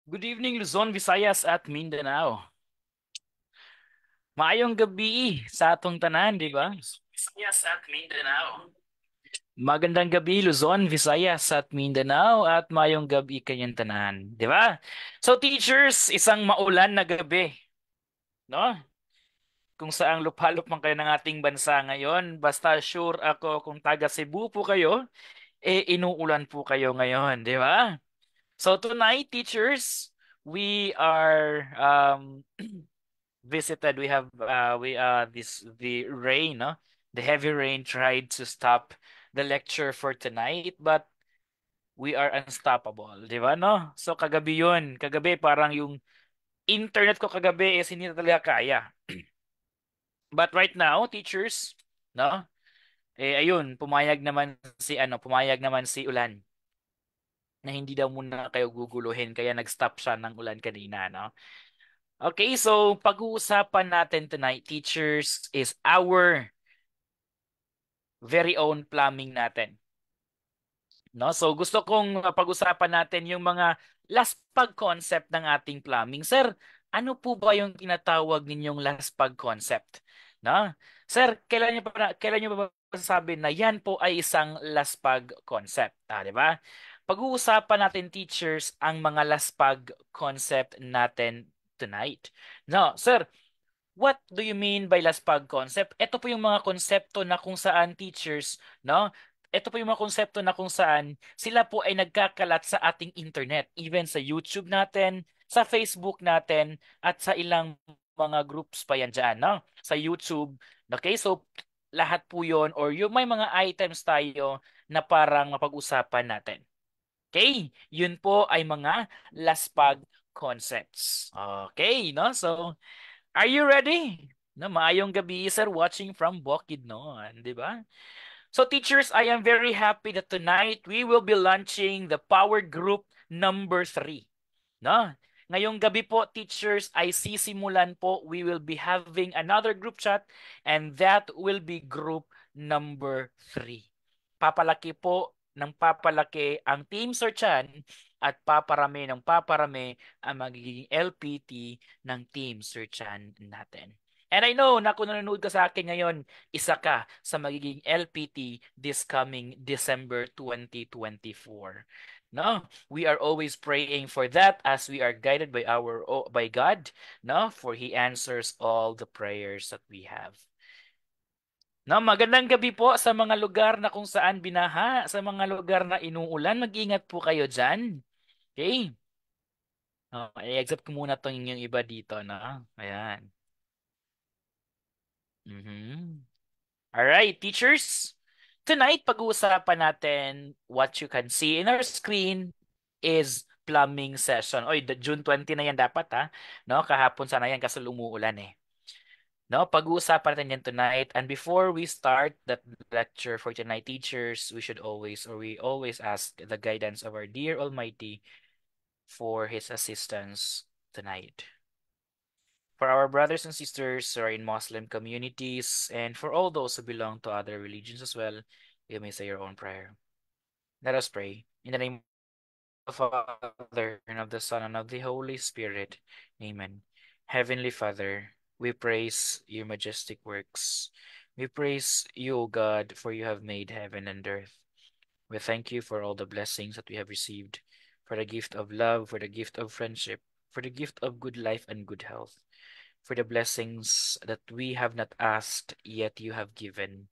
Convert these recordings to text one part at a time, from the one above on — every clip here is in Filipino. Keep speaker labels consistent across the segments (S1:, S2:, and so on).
S1: Good evening, Luzon, Visayas at Mindanao. Maayong gabi sa atong tanan, di ba? Visayas at Mindanao. Magandang gabi, Luzon, Visayas at Mindanao at maayong gabi kayong tanan, di ba? So teachers, isang maulan na gabi, no? Kung saang lupalop man kayo ng ating bansa ngayon, basta sure ako kung taga Cebu po kayo, inuulan po kayo ngayon, di ba? So tonight, teachers, we are visited. We have this the rain, no? The heavy rain tried to stop the lecture for tonight, but we are unstoppable, di ba, no? So kagabi yun, kagabi parang yung internet ko kagabi is hindi na talaga kaya. But right now, teachers, no? Ayun, pumayag naman si Ulan na hindi daw muna kayo guguluhin kaya nag-stop siya ng ulan kanina, no? Okay, so pag-uusapan natin tonight, teachers, is our very own plumbing natin. No? So gusto kong pag-usapan natin yung mga last pag concept ng ating plumbing. Sir, ano po ba yung tinatawag ninyong last pag concept? No? Sir, kailan niyo ba masasabi na yan po ay isang last pag concept, di ba? Pag-uusapan natin, teachers, ang mga last pag concept natin tonight. No, sir, what do you mean by last pag concept? Ito po yung mga konsepto na kung saan, teachers, no? Ito po yung mga konsepto na kung saan sila po ay nagkakalat sa ating internet, even sa YouTube natin, sa Facebook natin, at sa ilang mga groups pa yan dyan, no? Sa YouTube. Okay, so lahat po yon, or yung may mga items tayo na parang mapag-usapan natin. Okay, yun po ay mga last pag concepts. Okay, no? So, are you ready? Na maayong gabi, sir, watching from Bukidnon, di ba? So teachers, I am very happy that tonight we will be launching the Power Group number 3. No? Ngayong gabi po, teachers, ay sisimulan po, we will be having another group chat and that will be group number 3. Papalaki po ng papalaki ang Team Searchan at paparami ng paparami ang magiging LPT ng Team Searchan natin. And I know na kung nanonood ka sa akin ngayon, isa ka sa magiging LPT this coming December 2024. No, we are always praying for that as we are guided by God, no, for He answers all the prayers that we have. No, magandang gabi po sa mga lugar na kung saan binaha, sa mga lugar na inuulan, mag-ingat po kayo diyan. Okay? Oh, i-exit ko muna tong inyong iba dito, no? Ayan. Mhm. All right, teachers. Tonight, pag-uusapan natin what you can see in our screen is plumbing session. Oy, June 20 na yan dapat, ha? No, kahapon sana yan kasi lumuulan eh. No, pag-uusapan natin yan tonight. And before we start that lecture for tonight, teachers, we always ask the guidance of our dear Almighty for His assistance tonight. For our brothers and sisters who are in Muslim communities, and for all those who belong to other religions as well, you may say your own prayer. Let us pray. In the name of the Father, and of the Son, and of the Holy Spirit. Amen. Heavenly Father, we praise your majestic works. We praise you, O God, for you have made heaven and earth. We thank you for all the blessings that we have received, for the gift of love, for the gift of friendship, for the gift of good life and good health, for the blessings that we have not asked, yet you have given,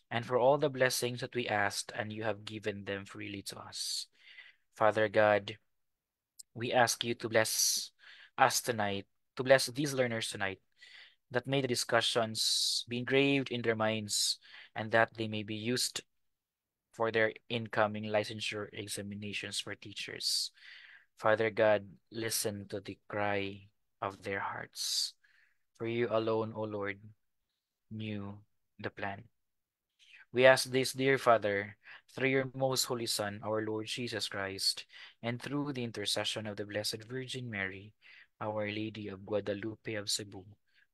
S1: and for all the blessings that we asked, and you have given them freely to us. Father God, we ask you to bless us tonight, to bless these learners tonight, that may the discussions be engraved in their minds, and that they may be used for their incoming licensure examinations for teachers. Father God, listen to the cry of their hearts. For you alone, O Lord, knew the plan. We ask this, dear Father, through your most holy Son, our Lord Jesus Christ, and through the intercession of the Blessed Virgin Mary, Our Lady of Guadalupe of Cebu,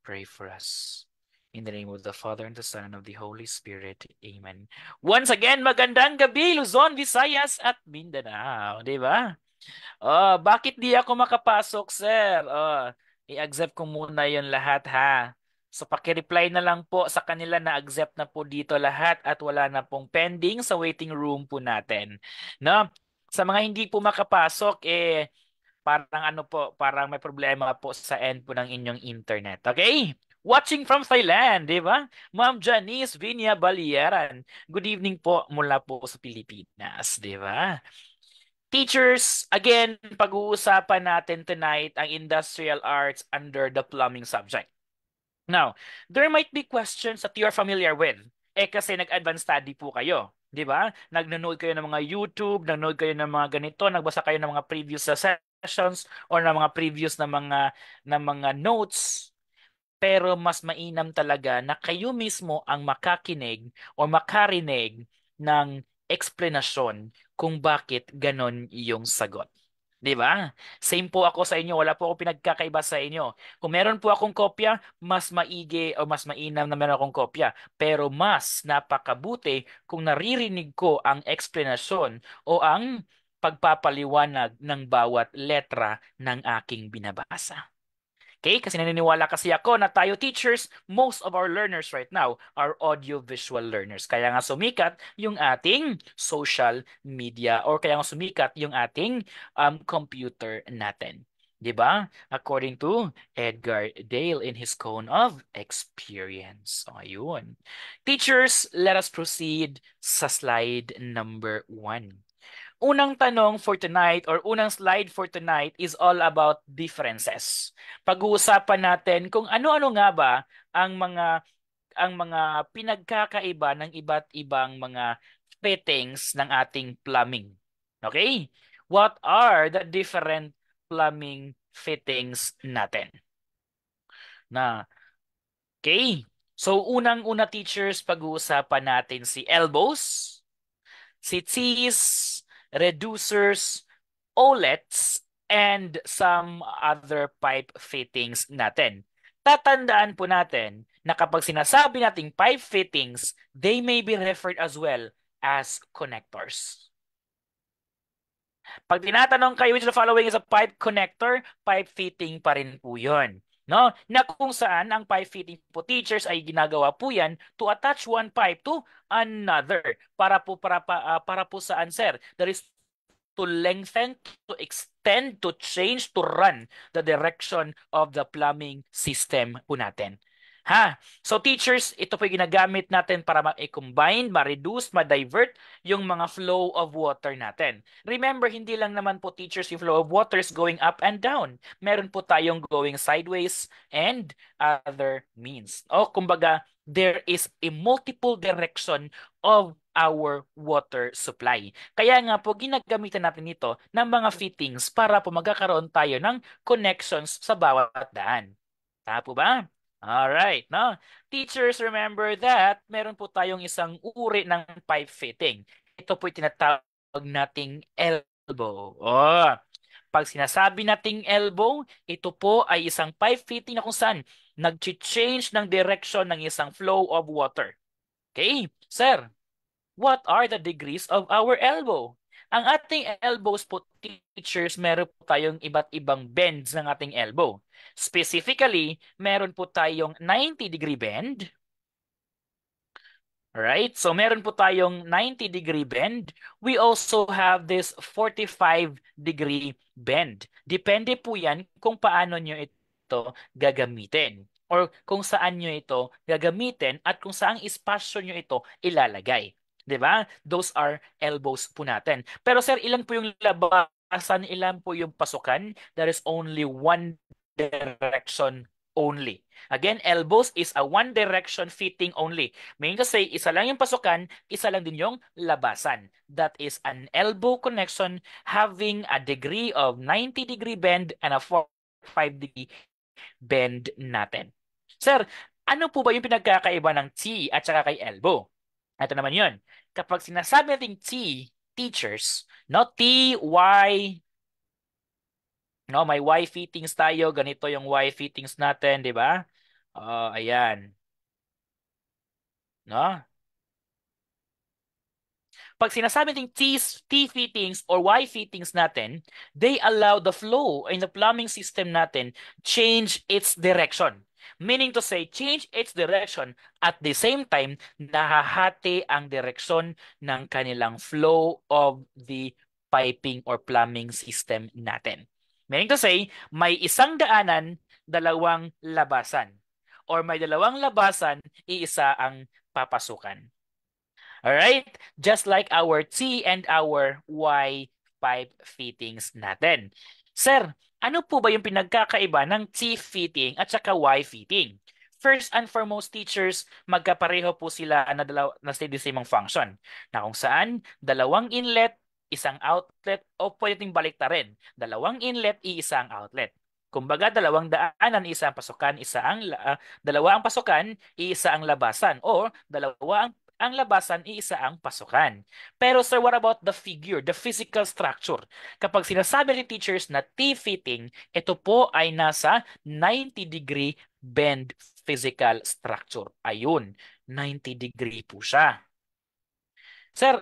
S1: pray for us. In the name of the Father, and the Son, and of the Holy Spirit. Amen. Once again, magandang gabi, Luzon, Visayas, at Mindanao. Di ba? Oh, bakit di ako makapasok, sir? Oh, i-accept ko muna yon lahat, ha? So, paki-reply na lang po sa kanila na accept na po dito lahat at wala na pong pending sa waiting room po natin. No? Sa mga hindi po makapasok, parang ano po, parang may problema po sa end po ng inyong internet. Okay? Watching from Thailand, di ba? Ma'am Janice Vinia Baliaran. Good evening po mula po sa Pilipinas, di ba? Teachers, again, pag-uusapan natin tonight ang industrial arts under the plumbing subject. Now, there might be questions that you're familiar with. Kasi nag-advance study po kayo. Di ba? Nagnonood kayo ng mga YouTube, nagnood kayo ng mga ganito, nagbasa kayo ng mga previous sa sessions or ng mga previous na mga notes. Pero mas mainam talaga na kayo mismo ang makakinig o makarinig ng eksplanasyon kung bakit ganon yung sagot. 'Di ba? Same po ako sa inyo, wala po akong pinagkakaiba sa inyo. Kung meron po akong kopya, mas maigi o mas mainam na meron akong kopya. Pero mas napakabuti kung naririnig ko ang eksplanasyon o ang pagpapaliwanag ng bawat letra ng aking binabasa. Okay? Kasi naniniwala kasi ako na tayo teachers, most of our learners right now are audio-visual learners. Kaya nga sumikat yung ating social media or kaya nga sumikat yung ating computer natin. 'Di ba? According to Edgar Dale in his Cone of Experience. So, ayun. Teachers, let us proceed sa slide number 1. Unang tanong for tonight or unang slide for tonight is all about differences. Pag-uusapan natin kung ano-ano nga ba ang mga pinagkakaiba ng iba't ibang mga fittings ng ating plumbing. Okay? What are the different plumbing fittings natin? Na, okay. So unang-una teachers, pag-uusapan natin si elbows, si Ts, reducers, OLEDs, and some other pipe fittings natin. Tatandaan po natin na kapag sinasabi nating pipe fittings, they may be referred as well as connectors. Pag tinatanong kayo which of the following is a pipe connector, pipe fitting pa rin po yun. No? Na kung saan ang pipe fitting po teachers ay ginagawa po yan to attach one pipe to another. Para po saan, sir? That is to lengthen, to extend, to change, to run the direction of the plumbing system po natin. Ha? So teachers, ito po yung ginagamit natin para ma-combine, ma-reduce, ma-divert yung mga flow of water natin. Remember, hindi lang naman po teachers yung flow of water is going up and down. Meron po tayong going sideways and other means. O kumbaga, there is a multiple direction of our water supply. Kaya nga po ginagamitan natin ito ng mga fittings para po magkakaroon tayo ng connections sa bawat daan. Tama po ba? Alright, no? Teachers, remember that meron po tayong isang uri ng pipe fitting. Ito po tinatawag nating elbow. Oh, pag sinasabi nating elbow, ito po ay isang pipe fitting na kung saan nag-change ng direction ng isang flow of water. Okay, sir, what are the degrees of our elbow? Ang ating elbows po, teachers, meron po tayong iba't ibang bends ng ating elbow. Specifically, meron po tayong 90-degree bend. Right? So meron po tayong 90-degree bend. We also have this 45-degree bend. Depende po yan kung paano nyo ito gagamitin or kung saan nyo ito gagamitin at kung saang espasyo nyo ito ilalagay. 'Di ba? Those are elbows po natin. Pero sir, ilan po yung labasan, ilan po yung pasukan? There is only one direction only. Again, elbows is a one direction fitting only. Meaning to say, isa lang yung pasukan, isa lang din yung labasan. That is an elbow connection having a degree of 90-degree bend and a 45-degree bend natin. Sir, ano po ba yung pinagkakaiba ng T at saka kay elbow? Ito naman yun. Kapag sinasabi nating T, teachers, no, T, Y, no, may Y fittings tayo, ganito yung Y fittings natin, di ba? Ayan. No? Pag sinasabi natin T fittings or Y fittings natin, they allow the flow in the plumbing system natin change its direction. Meaning to say, change its direction at the same time, nahahati ang direksyon ng kanilang flow of the piping or plumbing system natin. Meaning to say, may isang daanan, dalawang labasan. Or may dalawang labasan, iisa ang papasukan. Alright? Just like our T and our Y pipe fittings natin. Sir, ano po ba yung pinagkakaiba ng T fitting at saka Y fitting? First and foremost, teachers, magkapareho po sila na the same ang function. Na kung saan, dalawang inlet, isang outlet, o pwede ting baliktarin. Dalawang inlet, iisang outlet. Kumbaga, dalawang daanan, isa ang pasukan, dalawa ang pasukan, iisa ang labasan. O dalawa ang labasan, iisa ang pasukan. Pero sir, what about the figure, the physical structure? Kapag sinasabi ni teachers na T-fitting, ito po ay nasa 90-degree bend physical structure. Ayun, 90-degree po siya. Sir,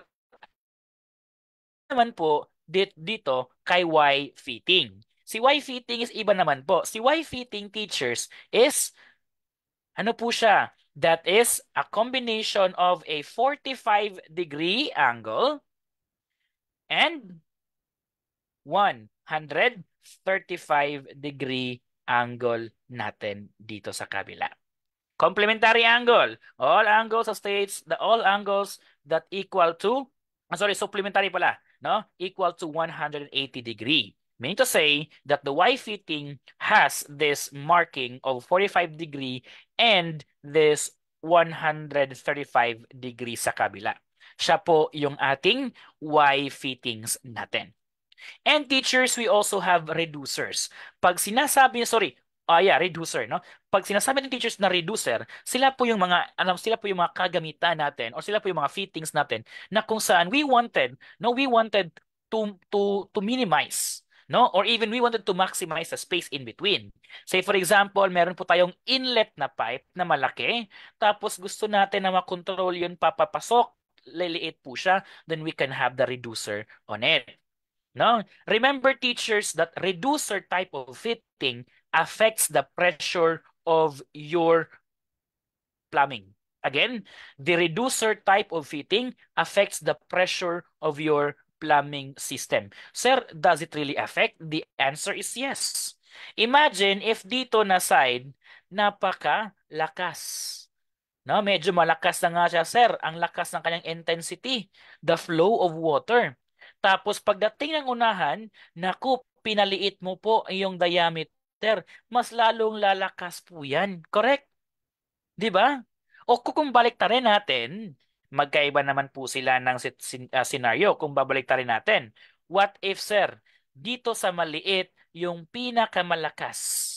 S1: naman po dito kay Y-fitting. Si Y-fitting is iba naman po. Si Y-fitting teachers is, ano po siya? That is a combination of a 45-degree angle and 135-degree angle natin dito sa kabila. Complementary angle. All angles states the all angles that equal to, supplementary pala, no? Equal to 180 degree. Meaning to say that the Y fitting has this marking of 45 degree and this 135 degree sa kabila. Siya po yung ating Y fittings natin. And teachers, we also have reducers. Pag sinasabi, reducer, no? Pag sinasabi ng teachers na reducer, sila po yung mga kagamitan natin or sila po yung mga fittings natin na kung saan we wanted to minimize, no? Or even we wanted to maximize the space in between. Say for example, meron po tayong inlet na pipe na malaki, tapos gusto natin na makontrol yun papapasok, liliit po siya, then we can have the reducer on it. No? Remember, teachers, that reducer type of fitting affects the pressure of your plumbing. Again, the reducer type of fitting affects the pressure of your plumbing system. Sir, does it really affect? The answer is yes. Imagine if dito na side, napakalakas. No, medyo malakas na nga siya, sir. Ang lakas ng kanyang intensity, the flow of water. Tapos pagdating ng unahan, naku, pinaliit mo po yung diameter. Mas lalong lalakas po yan. Correct? Di ba? O kung baliktarin natin, magkaiba naman po sila ng scenario kung babaliktarin natin. What if, sir, dito sa maliit, yung pinakamalakas.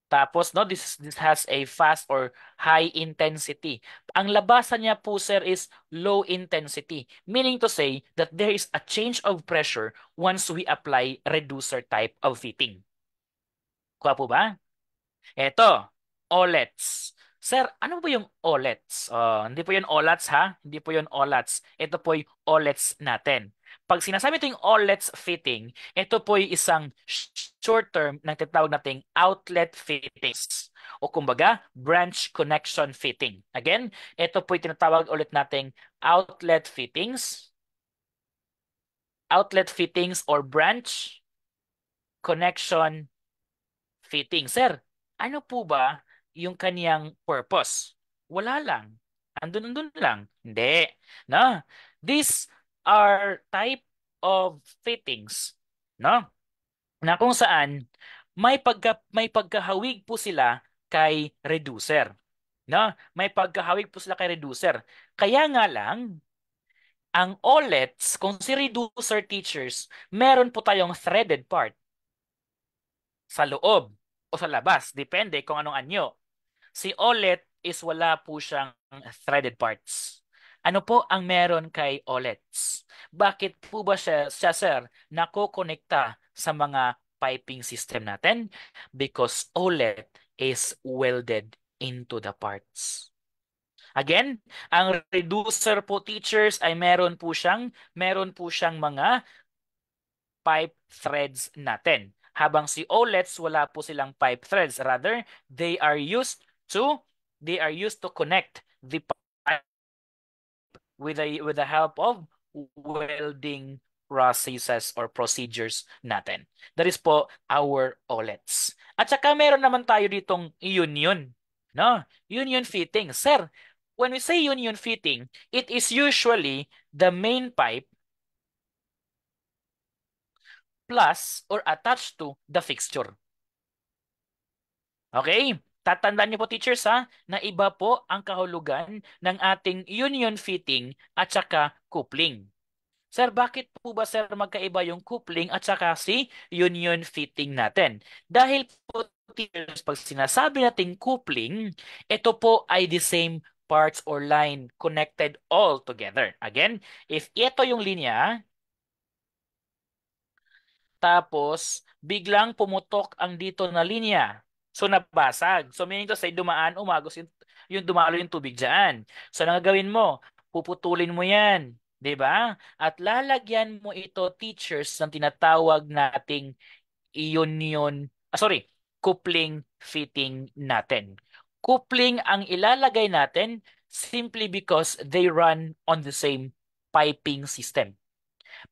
S1: Tapos, no, this has a fast or high intensity. Ang labasan niya po, sir, is low intensity. Meaning to say that there is a change of pressure once we apply reducer type of fitting. Kuha po ba? Eto, OLEDs. Sir, ano ba yung OLEDs? Hindi po yun OLATs, ha? Hindi po yun OLATs. Ito po yung OLEDs natin. Pag sinasabi ito yung OLEDs fitting, ito po yung isang short term na tinatawag nating outlet fittings. O kumbaga, branch connection fitting. Again, ito po yung tinatawag ulit nating outlet fittings. Outlet fittings or branch connection fitting. Sir, ano po ba yung kaniyang purpose? Wala lang. Andun lang. Hindi. No? These are type of fittings, no? Na kung saan may pagkahawig po sila kay reducer. No? May pagkahawig po sila kay reducer. Kaya nga lang, ang OLEDs, kung si reducer teachers, meron po tayong threaded part sa loob o sa labas. Depende kung anong anyo. Si OLED is wala po siyang threaded parts. Ano po ang meron kay OLEDs? Bakit po ba siya sir, nakokonekta sa mga piping system natin? Because OLED is welded into the parts. Again, ang reducer po teachers ay meron po siyang mga pipe threads natin. Habang si OLEDs wala po silang pipe threads, rather they are used to connect the pipe with the help of welding processes or procedures natin. That is po our OLEDs. At saka meron naman tayo ditong union, no? Union fitting. Sir, when we say union fitting, it is usually the main pipe plus or attached to the fixture. Okay? Tatandaan niyo po teachers ha, na iba po ang kahulugan ng ating union fitting at saka coupling. Sir, bakit po ba sir magkaiba yung coupling at saka si union fitting natin? Dahil po teachers, pag sinasabi nating coupling, ito po ay the same parts or line connected all together. Again, if ito yung linya, tapos, biglang pumutok ang dito na linya. So, nabasag. So, meaning to say, umagos yung dumalo yung tubig dyan. So, ang gagawin mo, puputulin mo yan. 'Di ba? At lalagyan mo ito, teachers, ng tinatawag nating coupling fitting natin. Coupling ang ilalagay natin simply because they run on the same piping system.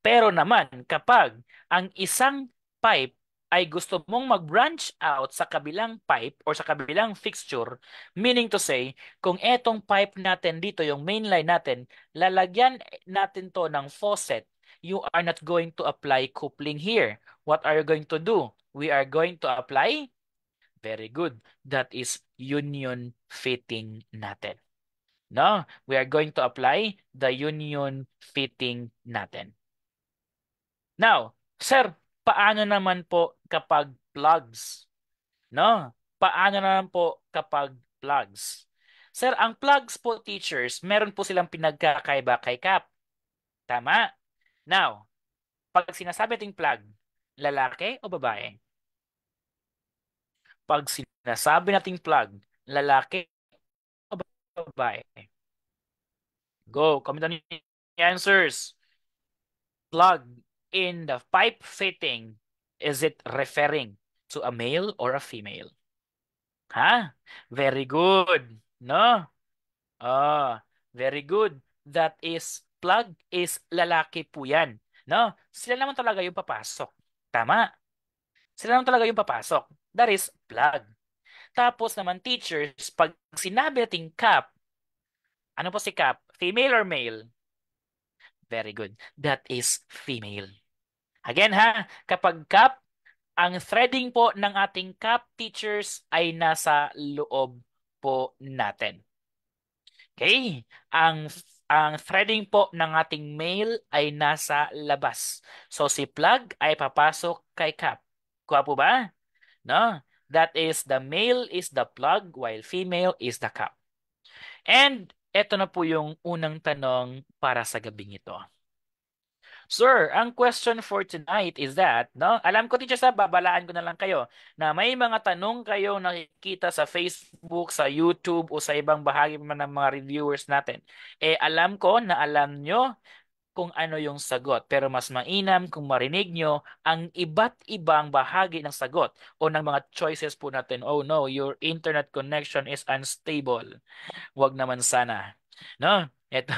S1: Pero naman, kapag ang isang pipe ay gusto mong mag-branch out sa kabilang pipe or sa kabilang fixture, meaning to say, kung etong pipe natin dito, yung main line natin, lalagyan natin to ng faucet, you are not going to apply coupling here. What are you going to do? We are going to apply, very good, that is union fitting natin. No, we are going to apply the union fitting natin. Now, sir, paano naman po kapag plugs? No? Paano naman po kapag plugs? Sir, ang plugs po, teachers, meron po silang pinagkakaiba kay cap. Tama? Now, pag sinasabi nating plug, lalaki o babae? Pag sinasabi nating plug, lalaki o babae? Go, comment on your answers. Plug in the pipe fitting, is it referring to a male or a female? Ha? Very good. No? Ah, very good. That is, plug is lalaki po yan. No? Sila naman talaga yung papasok. Tama. Sila naman talaga yung papasok. That is plug. Tapos naman teachers, pag sinabi nating cap, ano po si cap? Female or male? Very good. That is female. Again ha, kapag cap, ang threading po ng ating cap teachers ay nasa loob po natin. Okay? Ang threading po ng ating male ay nasa labas. So si plug ay papasok kay cap. Kuha po ba? No? That is, the male is the plug while female is the cap. And eto na po yung unang tanong para sa gabing ito. Sir, ang question for tonight is that, no? Alam ko, teacher, babalaan ko na lang kayo na may mga tanong kayo nakikita sa Facebook, sa YouTube, o sa ibang bahagi man ng mga reviewers natin. Alam ko na alam nyo kung ano yung sagot. Pero mas mainam kung marinig nyo ang iba't ibang bahagi ng sagot o ng mga choices po natin. Oh no, your internet connection is unstable. Wag naman sana. No? Ito.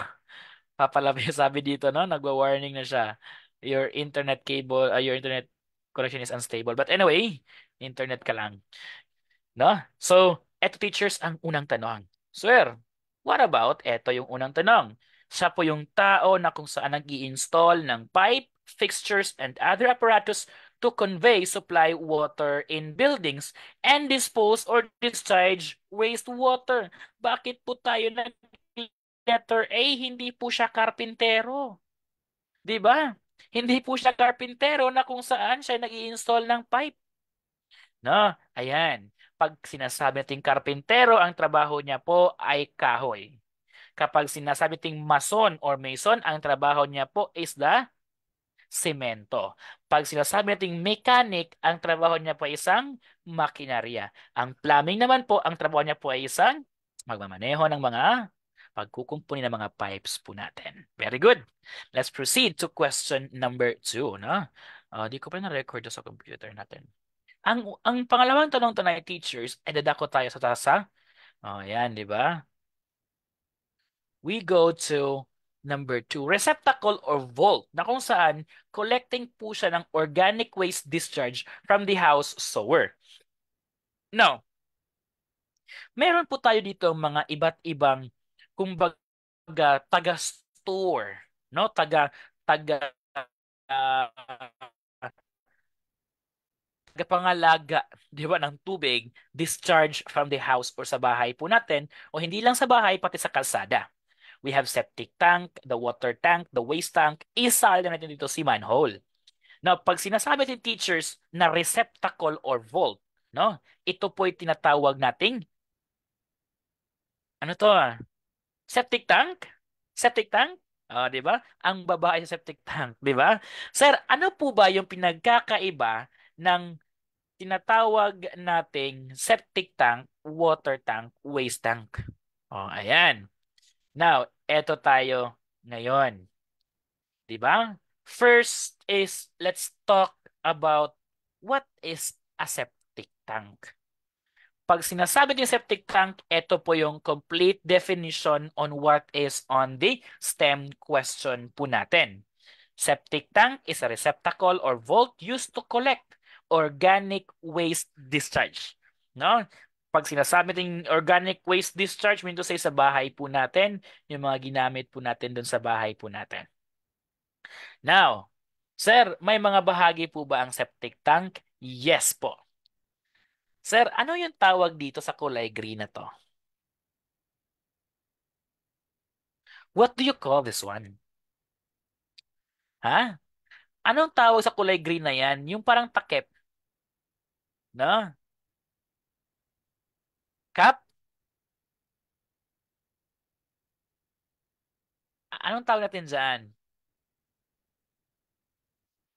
S1: Papalabi sabi dito, no? Nagwa-warning na siya. Your internet connection is unstable. But anyway, internet ka lang. No? So, eto teachers ang unang tanong. Sir, what about eto yung unang tanong? Siya po yung tao na kung saan nag-i-install ng pipe, fixtures, and other apparatus to convey supply water in buildings and dispose or discharge wastewater. Bakit po tayo letter A, hindi po siya karpintero? 'Di ba? Hindi po siya karpintero na kung saan siya nag-i-install ng pipe. No, ayan. Pag sinasabi nating karpintero, ang trabaho niya po ay kahoy. Kapag sinasabi nating mason or mason, ang trabaho niya po is the semento. Pag sinasabi nating mechanic, ang trabaho niya po ay isang makinarya. Ang plumbing naman po, ang trabaho niya po ay isang magmamaneho ng mga Pagkukumpuni ng mga pipes po natin. Very good. Let's proceed to question number 2, no? Di ko pa na-record sa computer natin. Ang pangalawang tanong tonight, teachers, ay dadako tayo sa tasa. Yan, di ba? We go to number 2, receptacle or vault, na kung saan collecting po siya ng organic waste discharge from the house sewer. Now, meron po tayo dito mga iba't ibang, kumbaga, taga-store, no? Taga uh, tagapangalaga, di ba, ng tubig, discharge from the house or sa bahay po natin, o hindi lang sa bahay, pati sa kalsada. We have septic tank, the water tank, the waste tank, isa na natin dito si manhole. Now, pag sinasabi ng teachers na receptacle or vault, no? Ito po ay tinatawag nating, ano to? Septic tank? Septic tank? Di ba? Ang babae sa septic tank, di ba? Sir, ano po ba yung pinagkakaiba ng tinatawag nating septic tank, water tank, waste tank? Ayan. Now, eto tayo ngayon. Di ba? First is, let's talk about what is a septic tank. Pag sinasabi ng septic tank, ito po yung complete definition on what is on the STEM question po natin. Septic tank is a receptacle or vault used to collect organic waste discharge. No? Pag sinasabi ng organic waste discharge, mean to say sa bahay po natin, yung mga ginamit po natin doon sa bahay po natin. Now, sir, may mga bahagi po ba ang septic tank? Yes po. Sir, ano yung tawag dito sa kulay green na to? What do you call this one? Ha? Anong tawag sa kulay green na yan? Yung parang takip, no? Cap? Anong tawag natin dyan?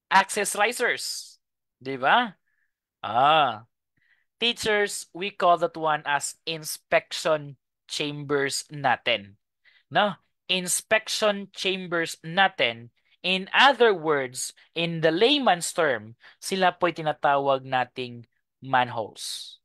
S1: Access risers. Di ba? Ah. Teachers, we call that one as inspection chambers natin. No? Inspection chambers natin. In other words, in the layman's term, sila po'y tinatawag nating manholes.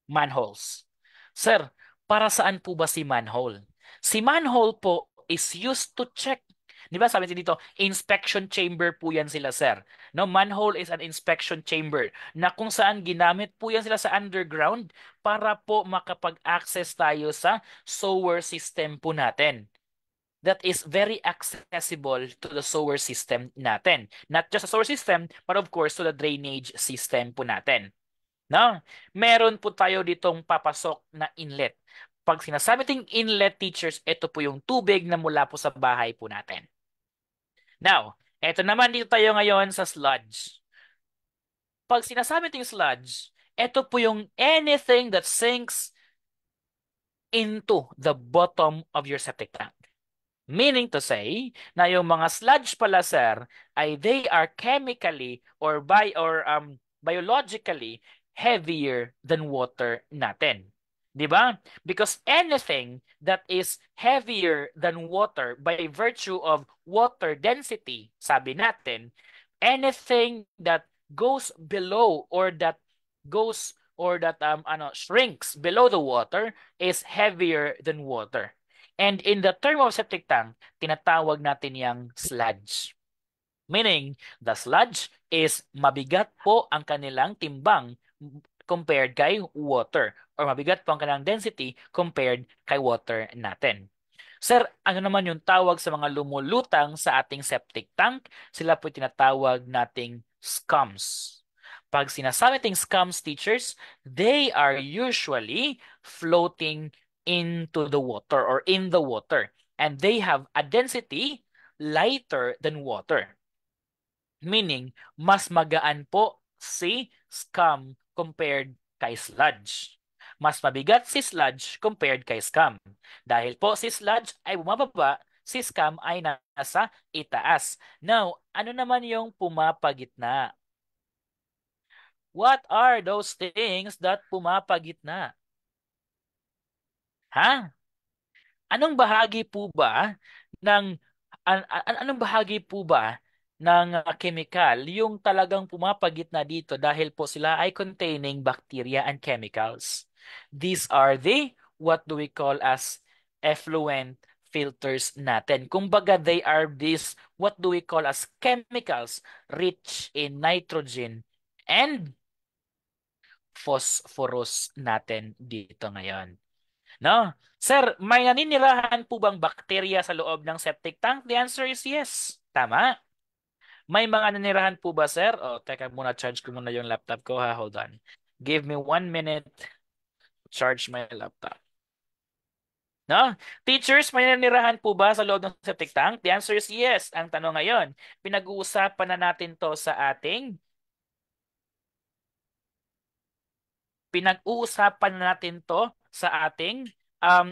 S1: Manholes. Sir, para saan po ba si manhole? Si manhole po is used to check. Di ba sabi dito, inspection chamber po yan sila, sir. No, manhole is an inspection chamber na kung saan ginamit po yan sila sa underground para po makapag-access tayo sa sewer system po natin. That is very accessible to the sewer system natin. Not just the sewer system, but of course to the drainage system po natin. No? Meron po tayo ditong papasok na inlet. Pag sinasabi ting inlet, teachers, ito po yung tubig na mula po sa bahay po natin. Now, ito naman dito tayo ngayon sa sludge. Pag sinasabi ting sludge, ito po yung anything that sinks into the bottom of your septic tank. Meaning to say na yung mga sludge pala, sir, ay they are chemically or biologically heavier than water natin. 'Di ba? Because anything that is heavier than water by virtue of water density, sabi natin, anything that goes below or that goes or that shrinks below the water is heavier than water. And in the term of septic tank, tinatawag natin yang sludge. Meaning, the sludge is mabigat po ang kanilang timbang compared kay water or mabigat po ang kanilang density compared kay water natin. Sir, ano naman yung tawag sa mga lumulutang sa ating septic tank? Sila po tinatawag nating scums. Pag sinasabi nating scums, teachers, they are usually floating into the water or in the water. And they have a density lighter than water. Meaning, mas magaan po si scum compared kay sludge. Mas mabigat si sludge compared kay scum. Dahil po si sludge ay bumababa, si scum ay nasa itaas. Now, ano naman yung pumapagitna? What are those things that pumapagitna? Ha? Anong bahagi po ba ng anong bahagi po ba ng chemical yung talagang pumapagitna dito dahil po sila ay containing bacteria and chemicals. These are the what do we call as effluent filters natin. Kumbaga they are these what do we call as chemicals rich in nitrogen and phosphorus natin dito ngayon. No? Sir, may naninirahan po bang bakterya sa loob ng septic tank? The answer is yes. Tama. May mga naninirahan po ba, sir? O, teka muna, charge ko muna yung laptop ko ha. Hold on. Give me 1 minute to charge my laptop. No? Teachers, may naninirahan po ba sa loob ng septic tank? The answer is yes. Ang tanong ngayon, pinag-uusapan na natin to sa ating pinag-uusapan natin to sa ating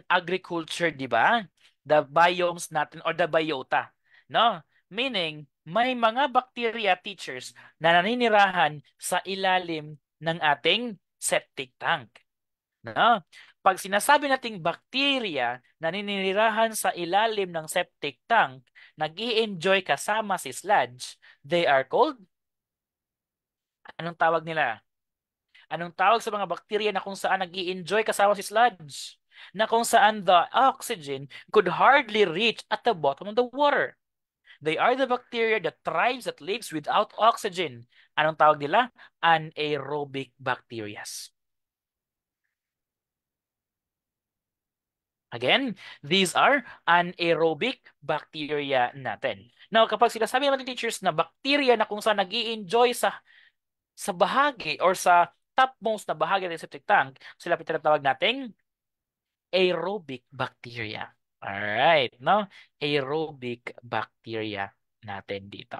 S1: agriculture, di ba? The biomes natin or the biota. No? Meaning, may mga bacteria teachers na naninirahan sa ilalim ng ating septic tank. No? Pag sinasabi nating bacteria na naninirahan sa ilalim ng septic tank, nag-i-enjoy kasama si sludge, they are called, anong tawag nila? Anong tawag sa mga bakterya na kung saan nag-i-enjoy kasama si sludge? Na kung saan the oxygen could hardly reach at the bottom of the water. They are the bacteria that thrives that lives without oxygen. Anong tawag nila? Anaerobic bacteria. Again, these are anaerobic bacteria natin. Now, kapag sinasabi natin teachers na bacteria na kung saan nag-i-enjoy sa bahagi or sa topmost na bahagi ng septic tank, sila pinatawag nating aerobic bacteria. Alright, no? Aerobic bacteria natin dito.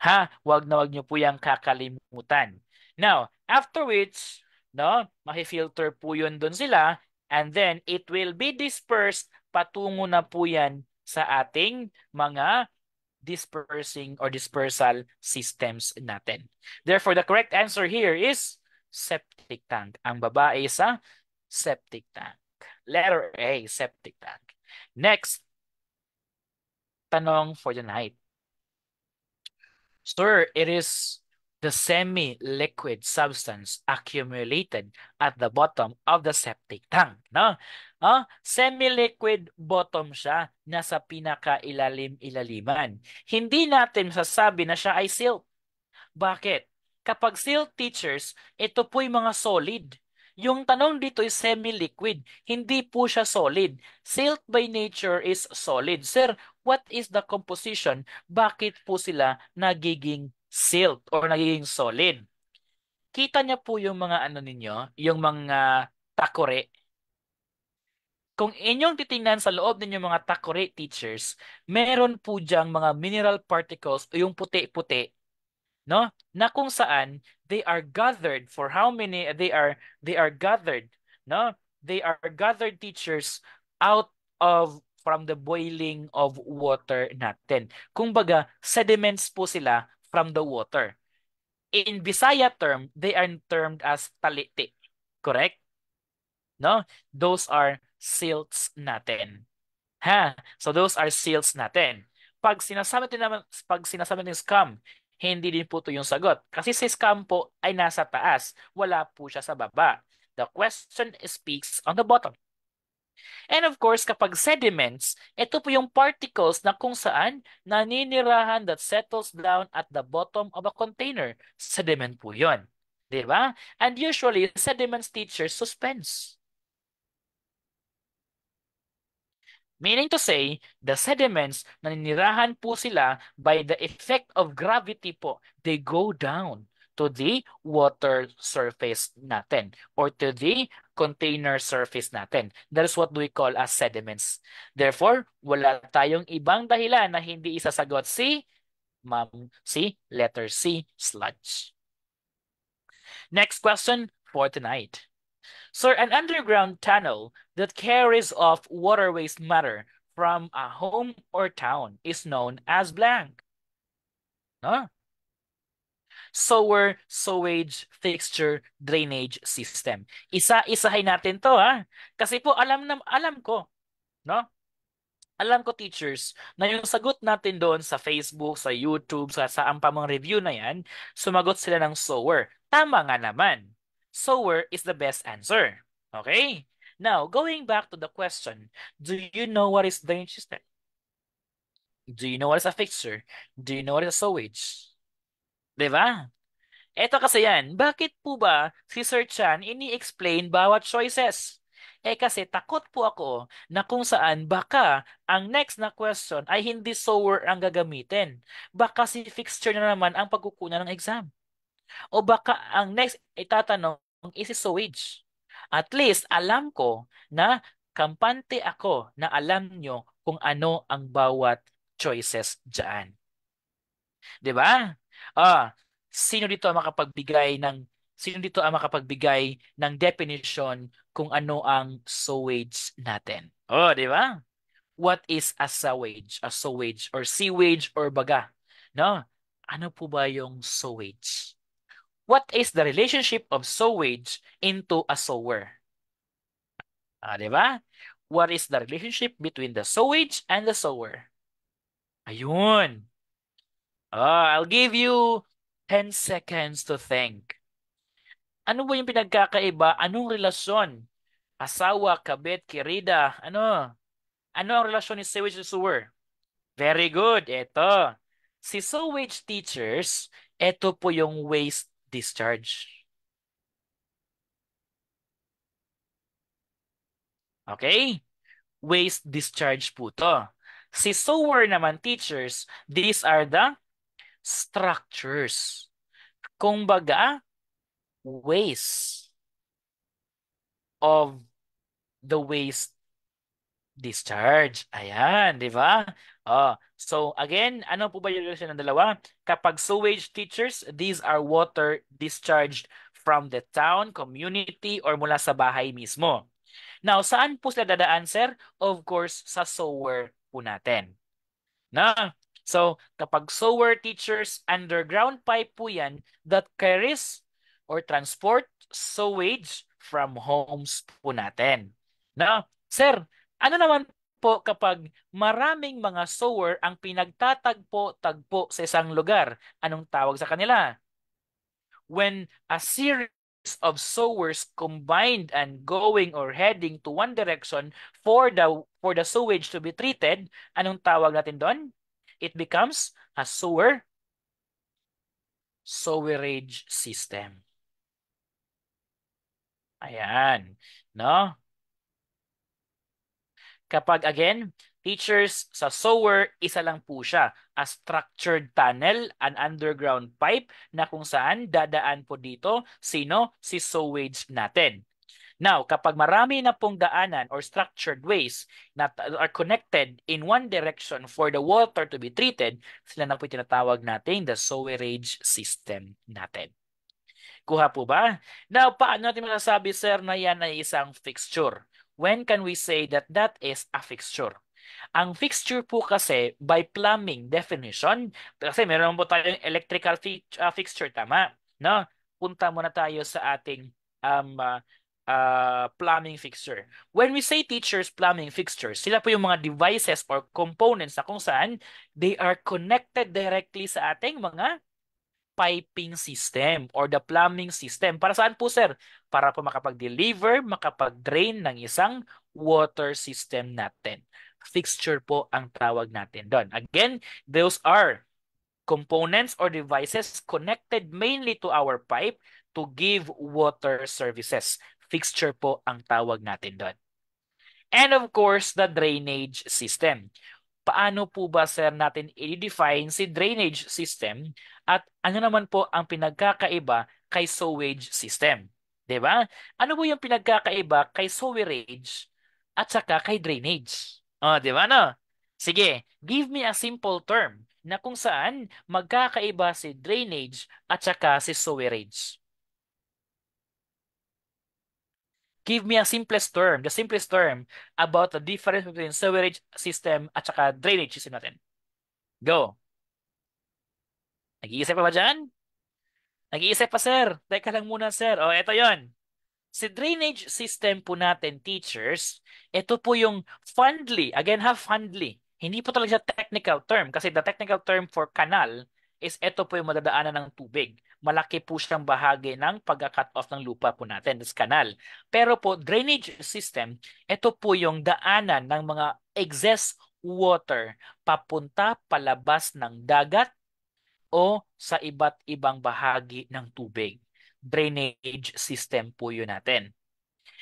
S1: Ha? Wag niyo po yung kakalimutan. Now, after which, no, makifilter po yun dun sila and then it will be dispersed patungo na po yan sa ating mga dispersing or dispersal systems natin. Therefore, the correct answer here is septic tank. Ang babae sa septic tank. Letter A, septic tank. Next, tanong for the night. Sir, it is the semi-liquid substance accumulated at the bottom of the septic tank. No? Semi-liquid bottom siya, nasa pinaka-ilalim-ilaliman. Hindi natin masasabi na siya ay silt. Bakit? Kapag silt teachers, ito po'y mga solid. Yung tanong dito is semi-liquid. Hindi po siya solid. Silt by nature is solid. Sir, what is the composition? Bakit po sila nagiging silt or nagiging solid? Kita niya po yung mga ano ninyo, yung mga takore. Kung inyong titingnan sa loob ninyong mga takore teachers, meron po diyang mga mineral particles o yung puti-puti, no? Na kung saan they are gathered for how many they are gathered, no? They are gathered teachers out of from the boiling of water natin. Kumbaga, sediments po sila from the water. In Bisaya term, they are termed as taliti. Correct? No? Those are silts natin. Ha? So those are seals natin. Pag sinasabi natin scam, hindi din po ito yung sagot. Kasi si scam po ay nasa taas. Wala po siya sa baba. The question speaks on the bottom. And of course, kapag sediments, ito po yung particles na kung saan naninirahan that settles down at the bottom of a container. Sediment po yun. Diba? And usually, sediments teachers suspense. Meaning to say, the sediments, naninirahan po sila by the effect of gravity po. They go down to the water surface natin or to the container surface natin. That is what we call as sediments. Therefore, wala tayong ibang dahilan na hindi isasagot si letter C, sludge. Next question for tonight. Sir, an underground tunnel that carries off water waste matter from a home or town is known as blank. No? Sewer, sewage, fixture, drainage system. Isa-isahin natin to ha. Kasi po alam ko, no? Alam ko, teachers, na yung sagot natin doon sa Facebook, sa YouTube, sa saan pa mga review na yan, sumagot sila ng sower. Tama nga naman. Sower is the best answer. Okay? Now, going back to the question, do you know what is drainage system? Do you know what is a fixture? Do you know what is a sewage? 'Di ba? Eto kasi yan, bakit po ba si Sir Chan ini-explain bawat choices? Kasi takot po ako na kung saan baka ang next na question ay hindi sower ang gagamitin. Baka si fixture na naman ang pagkukunan ng exam. O baka ang next itatanong is si sewage. At least alam ko na kampante ako na alam nyo kung ano ang bawat choices dyan. 'Di ba? Ah, sino dito ang makapagbigay ng definition kung ano ang sewage natin? Oh, 'di ba? What is a sewage? A sewage or sewage or baga? No? Ano po ba yung sewage? What is the relationship of sewage into a sewer? 'Di ba? What is the relationship between the sewage and the sewer? Ayun. I'll give you 10 seconds to think. Ano ba yung pinagkakaiba? Anong relasyon? Asawa, kabit, kirida. Ano? Ano ang relasyon ni sewage to sewer? Very good. Ito. Si sewage teachers, ito po yung waste discharge. Okay? Waste discharge po to. Si sewer naman teachers, these are the structures. Kumbaga, waste of the waste discharge. Ayan, di ba? So again, ano po ba yung relasyon ng dalawa? Kapag sewage teachers, these are water discharged from the town, community, or mula sa bahay mismo. Now, saan po sila dadaan, sir? Of course, sa sewer po natin. Na? So, kapag sewer teachers, underground pipe po yan that carries or transport sewage from homes po natin. Na? Sir, ano naman po kapag maraming mga sewer ang pinagtatagpo-tagpo sa isang lugar? Anong tawag sa kanila? When a series of sewers combined and going or heading to one direction for the sewage to be treated, anong tawag natin doon? It becomes a sewerage system. Ayan, no? Kapag again, teachers sa sewer, isa lang po siya. A structured tunnel, an underground pipe na kung saan dadaan po dito, sino? Si sewage natin. Now, kapag marami na pong daanan or structured ways na are connected in one direction for the water to be treated, sila na po tinatawag natin the sewerage system natin. Kuha po ba? Now, paano natin masasabi, sir, na yan ay isang fixture? When can we say that that is a fixture? Ang fixture po kasi by plumbing definition, kasi meron po tayong electrical fixture, tama? No? Punta muna tayo sa ating plumbing fixture. When we say teachers plumbing fixtures, sila po yung mga devices or components na kung saan they are connected directly sa ating mga piping system or the plumbing system. Para saan po, sir? Para po makapag-deliver, makapag-drain ng isang water system natin. Fixture po ang tawag natin doon. Again, those are components or devices connected mainly to our pipe to give water services. Fixture po ang tawag natin doon. And of course, the drainage system. Paano po ba, sir, natin i-define si drainage system at ano naman po ang pinagkakaiba kay sewage system? 'Di ba? Ano po yung pinagkakaiba kay sewerage at saka kay drainage? 'Di ba no? Sige, give me a simple term na kung saan magkakaiba si drainage at saka si sewerage. Give me a simplest term, the simplest term about the difference between sewerage system at saka drainage system natin. Go. Nag-iisip pa ba dyan? Nag-iisip pa, sir. Teka lang muna, sir. Eto yon. Si drainage system po natin, teachers, ito po yung Fundly. Again, ha, Fundly. Hindi po talaga siya technical term kasi the technical term for canal is ito po yung madadaanan ng tubig. Malaki po siyang bahagi ng pagka-cut off ng lupa po natin, that's canal. Pero po, drainage system, ito po yung daanan ng mga excess water papunta palabas ng dagat o sa iba't ibang bahagi ng tubig. Drainage system po yun natin.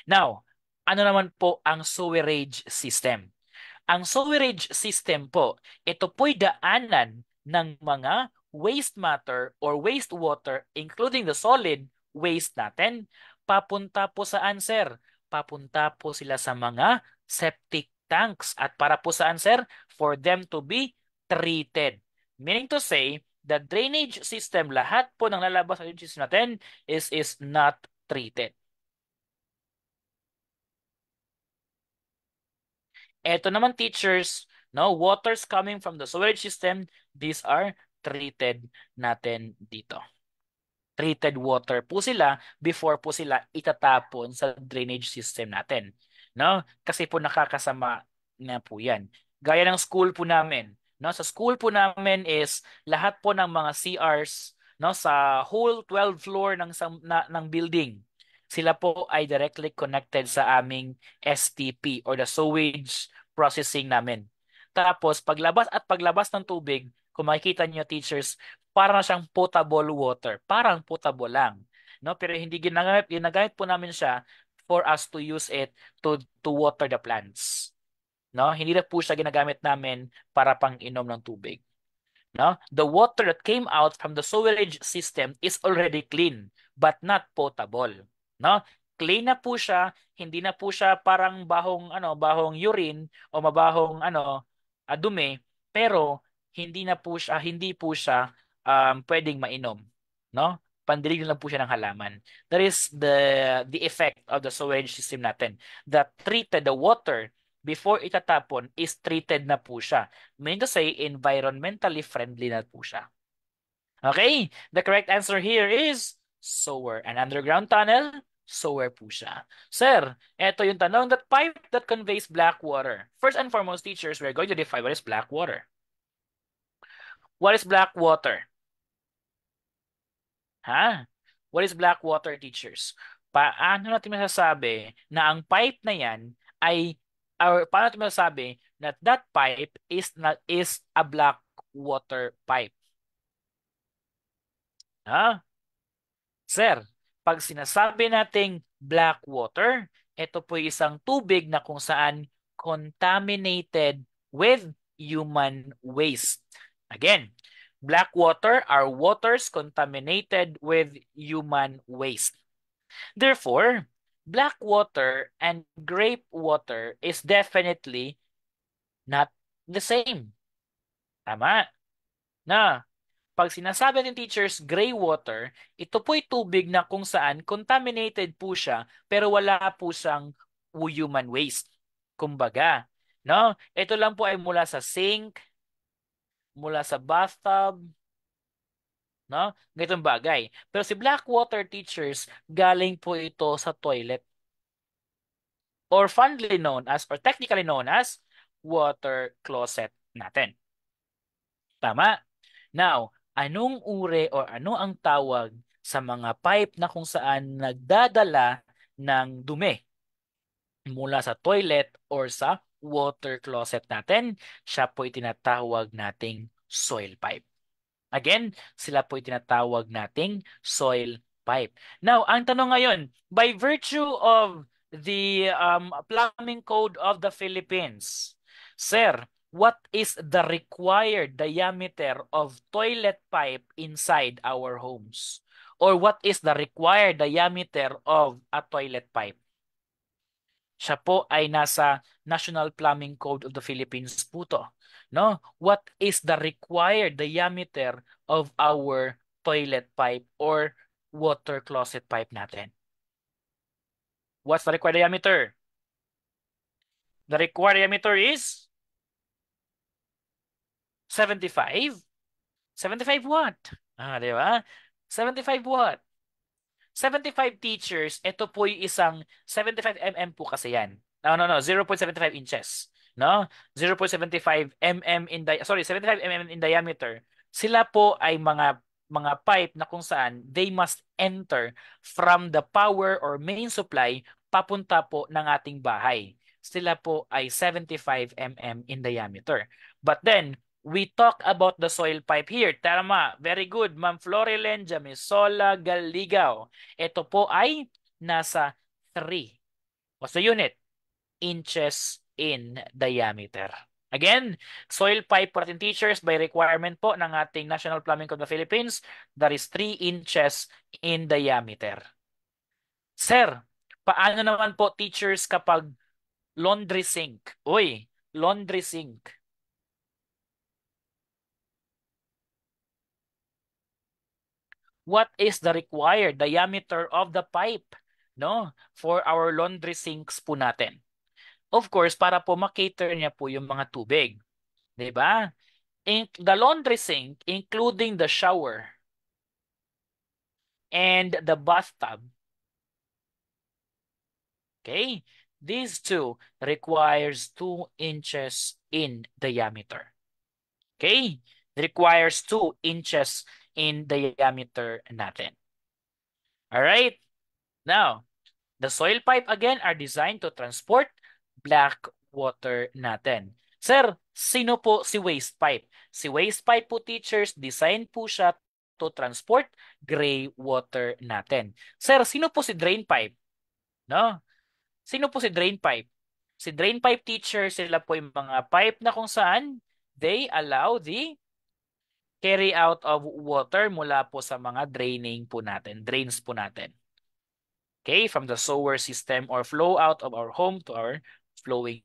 S1: Now, ano naman po ang sewerage system? Ang sewerage system po, ito po'y daanan ng mga waste matter or wastewater, including the solid waste natin, papunta po saan, sir? Papunta po sila sa mga septic tanks. At para po saan, sir? For them to be treated. Meaning to say, the drainage system, lahat po ng lalabas sa drainage system natin is not treated. Eto naman teachers, no, waters coming from the sewage system, these are treated natin dito. Treated water po sila before po sila itatapon sa drainage system natin. No? Kasi po nakakasama na po 'yan. Gaya ng school po namin, no? Sa school po namin is lahat po ng mga CRs, no, sa whole 12 floor ng building. Sila po ay directly connected sa aming STP or the sewage processing namin. Tapos paglabas ng tubig, kung makikita niyo teachers, para siyang potable water. Parang potable lang. No? Pero hindi ginagamit po namin siya for us to use it to water the plants. No? Hindi na po siya ginagamit namin para pang inom ng tubig. No? The water that came out from the sewerage system is already clean but not potable. No? Clean na po siya, hindi na po siya parang bahong urine o mabahong dumi, pero hindi po siya pwedeng mainom, no? Pandilig lang po siya ng halaman. That is the effect of the sewage system natin. The water before itatapon is treated na po siya. Meaning to say, environmentally friendly na po siya. Okay, the correct answer here is sewer. An underground tunnel, sewer po siya. Sir, eto yung tanong, that pipe that conveys black water. First and foremost, teachers, we're going to define what is black water. What is black water? Ha? What is black water, teachers? Paano natin masasabi na ang pipe na yan ay, or paano natin masasabi that that pipe is a black water pipe? Ha? Sir, pag sinasabi nating black water, ito po isang tubig na kung saan contaminated with human waste. Again, black water are waters contaminated with human waste. Therefore, black water and grape water is definitely not the same. Tama? Na pag sinasabi ng teachers gray water, ito po'y tubig na kung saan contaminated po siya pero wala po siyang human waste. Kumbaga, no? Ito lang po ay mula sa sink, mula sa bathtub, no? Ganitong bagay. Pero si black water teachers, galing po ito sa toilet or fondly known as or technically known as water closet natin. Tama? Now, anong uri o ano ang tawag sa mga pipe na kung saan nagdadala ng dumi mula sa toilet or sa water closet natin? Siya po tinatawag nating soil pipe. Again, sila po tinatawag nating soil pipe. Now, ang tanong ngayon, by virtue of the plumbing code of the Philippines, sir, what is the required diameter of toilet pipe inside our homes? Or what is the required diameter of a toilet pipe? Siya po ay nasa National Plumbing Code of the Philippines po to. No? What is the required diameter of our toilet pipe or water closet pipe natin? What's the required diameter? The required diameter is 75. 75 what? Di ba? 75 what? 75 teachers, ito po yung isang 75 mm po kasi yan. No, 0.75 inches. No? 0.75 mm in sorry, 75 mm in diameter. Sila po ay mga pipe na kung saan they must enter from the power or main supply papunta po ng ating bahay. Sila po ay 75 mm in diameter. But then, we talk about the soil pipe here. Tama, very good. Ma'am Florilen Jamisola Galigao. Ito po ay nasa 3. What's the unit? Inches in diameter. Again, soil pipe po natin teachers by requirement po ng ating National Plumbing Code of the Philippines, that is 3 inches in diameter. Sir, paano naman po teachers kapag laundry sink? Uy, laundry sink. What is the required diameter of the pipe, no, for our laundry sinks po natin? Of course, para po makater niya po yung mga tubig, 'di ba? The laundry sink, including the shower and the bathtub, okay? These two requires 2 inches in diameter. Okay? Requires 2 inches in diameter natin. All right? Now, the soil pipe again are designed to transport black water natin. Sir, sino po si waste pipe? Si waste pipe po teachers, design po siya to transport gray water natin. Sir, sino po si drain pipe? No? Sino po si drain pipe? Si drain pipe teacher, sila po yung mga pipe na kung saan they allow the carry out of water mula po sa mga draining po natin, drains po natin. Okay, from the sewer system or flow out of our home to our flowing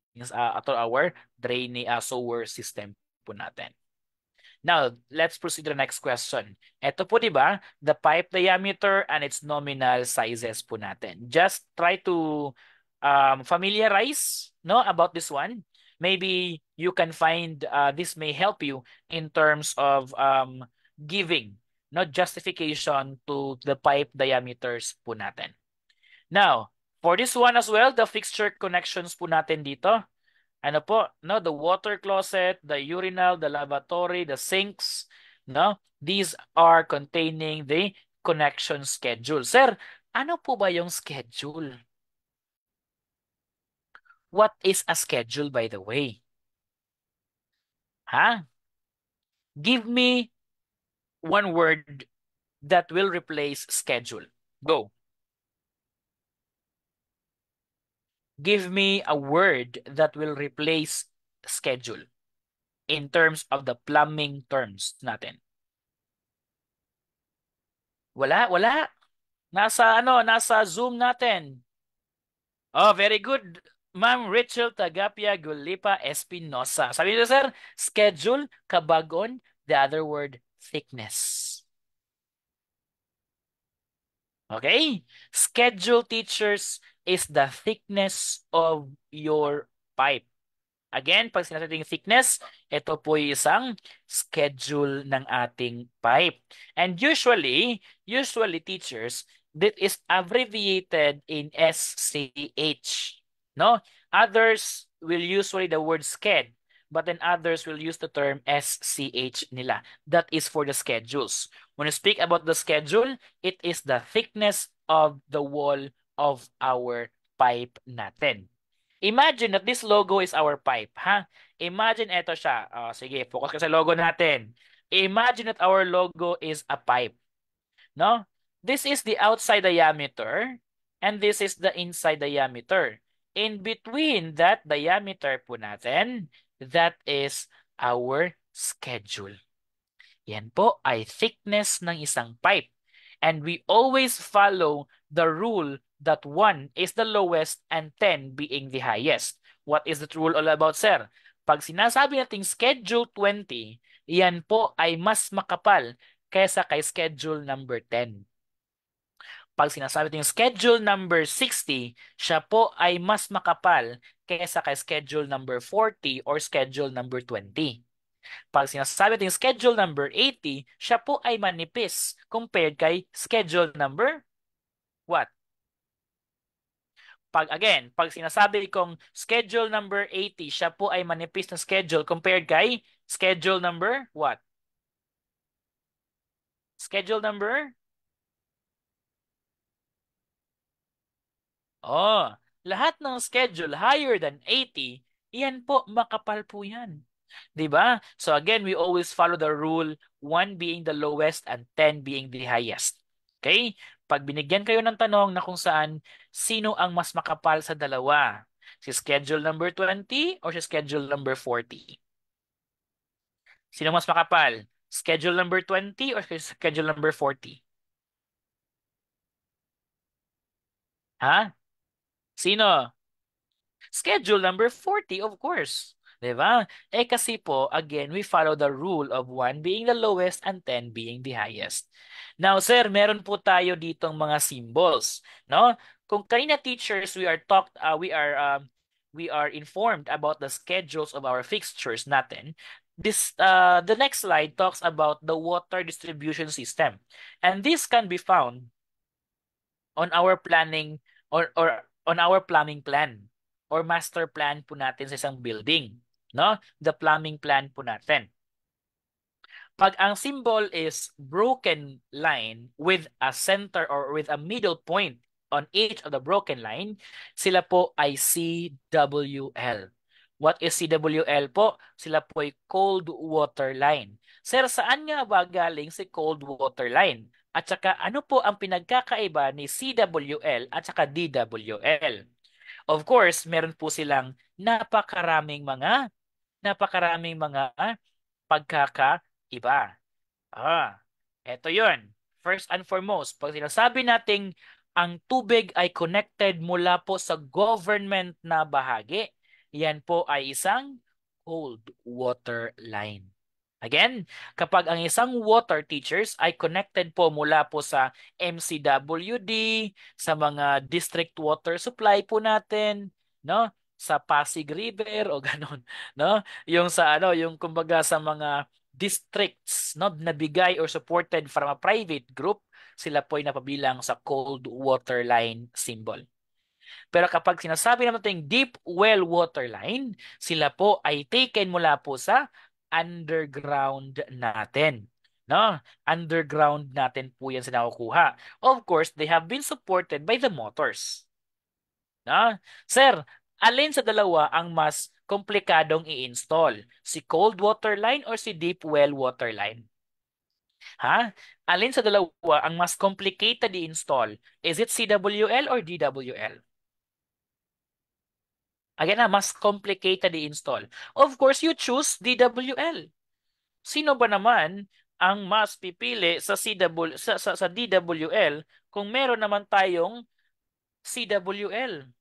S1: to our draining sewer system po natin. Now, let's proceed to the next question. Ito po 'di ba, the pipe diameter and its nominal sizes po natin. Just try to familiarize no about this one. Maybe you can find this may help you in terms of giving no justification to the pipe diameters po natin. Now, for this one as well, the fixture connections po natin dito. Ano po, no, the water closet, the urinal, the lavatory, the sinks, no? These are containing the connection schedule. Sir, ano po ba yung schedule? What is a schedule, by the way? Ha? Give me one word that will replace schedule. Go. Give me a word that will replace schedule in terms of the plumbing terms natin. Wala. Nasa Zoom natin. Oh, very good. Ma'am Rachel Tagapia Gulipa Espinosa. Sabi niyo, sir, schedule, kabagon, the other word, thickness. Okay? Schedule, teachers, is the thickness of your pipe. Again, pag sinasabing thickness, ito po yung isang schedule ng ating pipe. And usually teachers, that is abbreviated in SCH. No? Others will usually the word sched, but then others will use the term SCH nila. That is for the schedules. When you speak about the schedule, it is the thickness of the wall of our pipe natin. Imagine that this logo is our pipe, ha? Imagine ito siya. Sige, focus ka sa logo natin. Imagine that our logo is a pipe, no? This is the outside diameter and this is the inside diameter. In between that diameter po natin, that is our schedule. Yan po ay thickness ng isang pipe. And we always follow the rule that 1 is the lowest and 10 being the highest. What is the rule all about, sir? Pag sinasabi nating schedule 20, yan po ay mas makapal kaysa kay schedule number 10. Pag sinasabi nating schedule number 60, siya po ay mas makapal kaysa kay schedule number 40 or schedule number 20. Pag sinasabi natin schedule number 80, siya po ay manipis compared kay schedule number What? Pag sinasabi kong schedule number 80, siya po ay manipis na schedule compared kay schedule number what? Schedule number? Oh, lahat ng schedule higher than 80, yan po, makapal po yan. 'Di ba? So again, we always follow the rule, 1 being the lowest and 10 being the highest. Okay? Pag binigyan kayo ng tanong na kung saan, sino ang mas makapal sa dalawa? Si schedule number 20 or si schedule number 40? Sino mas makapal? Schedule number 20 or schedule number 40? Ha? Sino? Schedule number 40, of course. 'Di ba? Eh kasi po, again, we follow the rule of 1 being the lowest and 10 being the highest. Now, sir, meron po tayo ditong mga symbols, no? Kung kanina teachers, we are informed about the schedules of our fixtures natin. The next slide talks about the water distribution system. And this can be found on our planning or on our plumbing plan or master plan po natin sa isang building, no? The plumbing plan po natin. Pag ang symbol is broken line with a center or with a middle point on each of the broken line, sila po ay CWL. What is CWL po? Sila po ay cold water line. Sir, saan nga ba galing si cold water line? At saka ano po ang pinagkakaiba ni CWL at saka DWL? Of course, meron po silang napakaraming mga pagkakaiba. Eto yun. First and foremost, pag sinasabi nating ang tubig ay connected mula po sa government na bahagi, yan po ay isang cold water line. Again, kapag ang isang water teachers ay connected po mula po sa MCWD, sa mga district water supply po natin, no? Sa Pasig River o ganun, no? Yung sa ano, yung kumbaga sa mga districts, no, nabigay or supported from a private group, sila po ay napabilang sa cold water line symbol. Pero kapag sinasabi naman natin deep well water line, sila po ay taken mula po sa underground natin. No? Underground natin po yan sila nakukuha. Of course, they have been supported by the motors. No? Sir, alin sa dalawa ang mas komplikadong i-install? Si cold water line or si deep well water line? Ha? Alin sa dalawa ang mas complicated i-install? Is it CWL or DWL? Again na, mas complicated i-install. Of course, you choose DWL. Sino ba naman ang mas pipili sa sa DWL kung meron naman tayong CWL?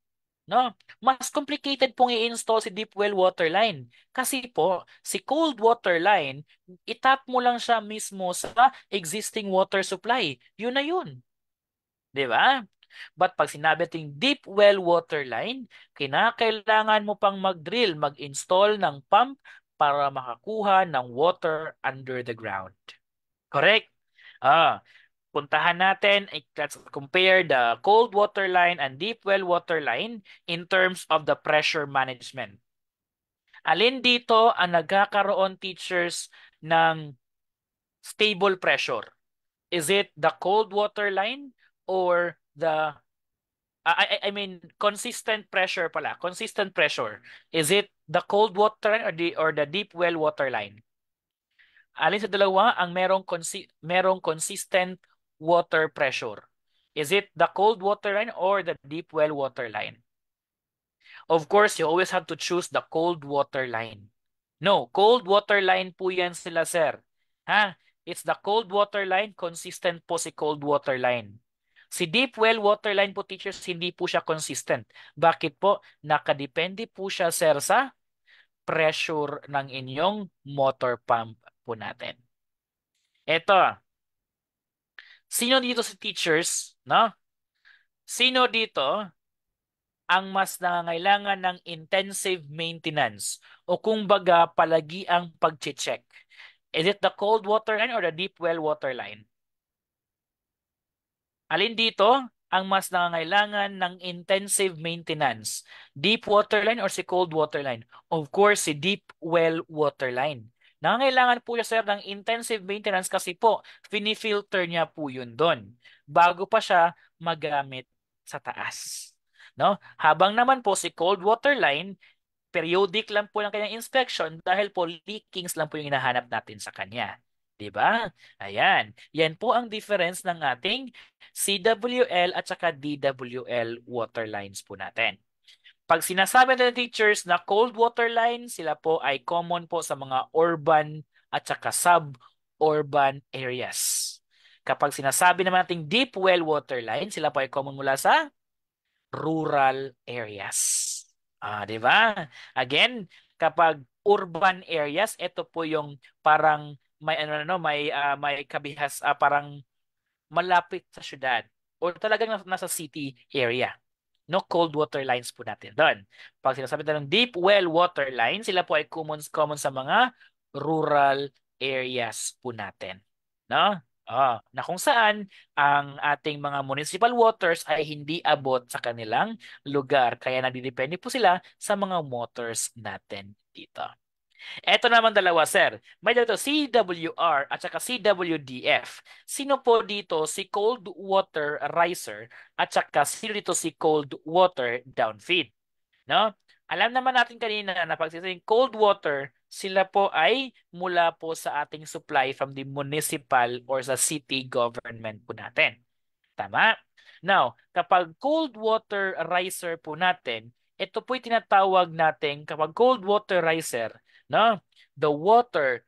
S1: No? Mas complicated pong i-install si deep well water line. Kasi po, si cold water line, itap mo lang siya mismo sa existing water supply. Yun na yun. 'Di ba? But pag sinabi nating deep well water line, kinakailangan mo pang mag-drill, mag-install ng pump para makakuha ng water under the ground. Correct? Ah, puntahan natin, let's compare the cold water line and deep well water line in terms of the pressure management. Alin dito ang nagkakaroon teachers ng stable pressure? Is it the cold water line or the I mean consistent pressure pala, consistent pressure. Is it the cold water line or the deep well water line? Alin sa dalawa ang merong consistent water pressure? Is it the cold water line or the deep well water line? Of course, you always have to choose the cold water line. No, cold water line po yan sila, sir. Ha? It's the cold water line, consistent po si cold water line. Si deep well water line po, teachers, hindi po siya consistent. Bakit po? Nakadepende po siya, sir, sa pressure ng inyong motor pump po natin. Ito, sino dito si teachers, no? Sino dito ang mas nangangailangan ng intensive maintenance o kung baga palagi ang pag-check? Is it the cold water line or the deep well water line? Alin dito? ang mas nangangailangan ng intensive maintenance? Deep water line or si cold water line? Of course, si deep well water line. Nangangailangan po siya sir ng intensive maintenance kasi po, finifilter niya po yun doon bago pa siya magamit sa taas. No? Habang naman po si cold water line, periodic lang po ng kanyang inspection dahil po leakings lang po yung hinahanap natin sa kanya. 'Di ba? Ayan. Yan po ang difference ng ating CWL at saka DWL water lines po natin. Pag sinasabi natin teachers na cold water line, sila po ay common po sa mga urban at saka suburban areas. Kapag sinasabi naman nating deep well water line, sila po ay common mula sa rural areas. 'Di ba? Again, kapag urban areas, ito po yung parang may may kabihas parang malapit sa syudad or talagang nasa city area. No cold water lines po natin doon. Pag sinasabi natin ng deep well water line, sila po ay common sa mga rural areas po natin. No? Na kung saan ang ating mga municipal waters ay hindi abot sa kanilang lugar. Kaya nagdidepende po sila sa mga motors natin dito. Eto naman dalawa, sir. May dito CWR at saka CWDF. Sino po dito si cold water riser at saka sino dito si cold water downfeed? No? Alam naman natin kanina na pag sinasabing cold water, sila po ay mula po sa ating supply from the municipal or sa city government po natin. Tama? Now, kapag cold water riser po natin, ito po'y tinatawag natin kapag cold water riser, no? The water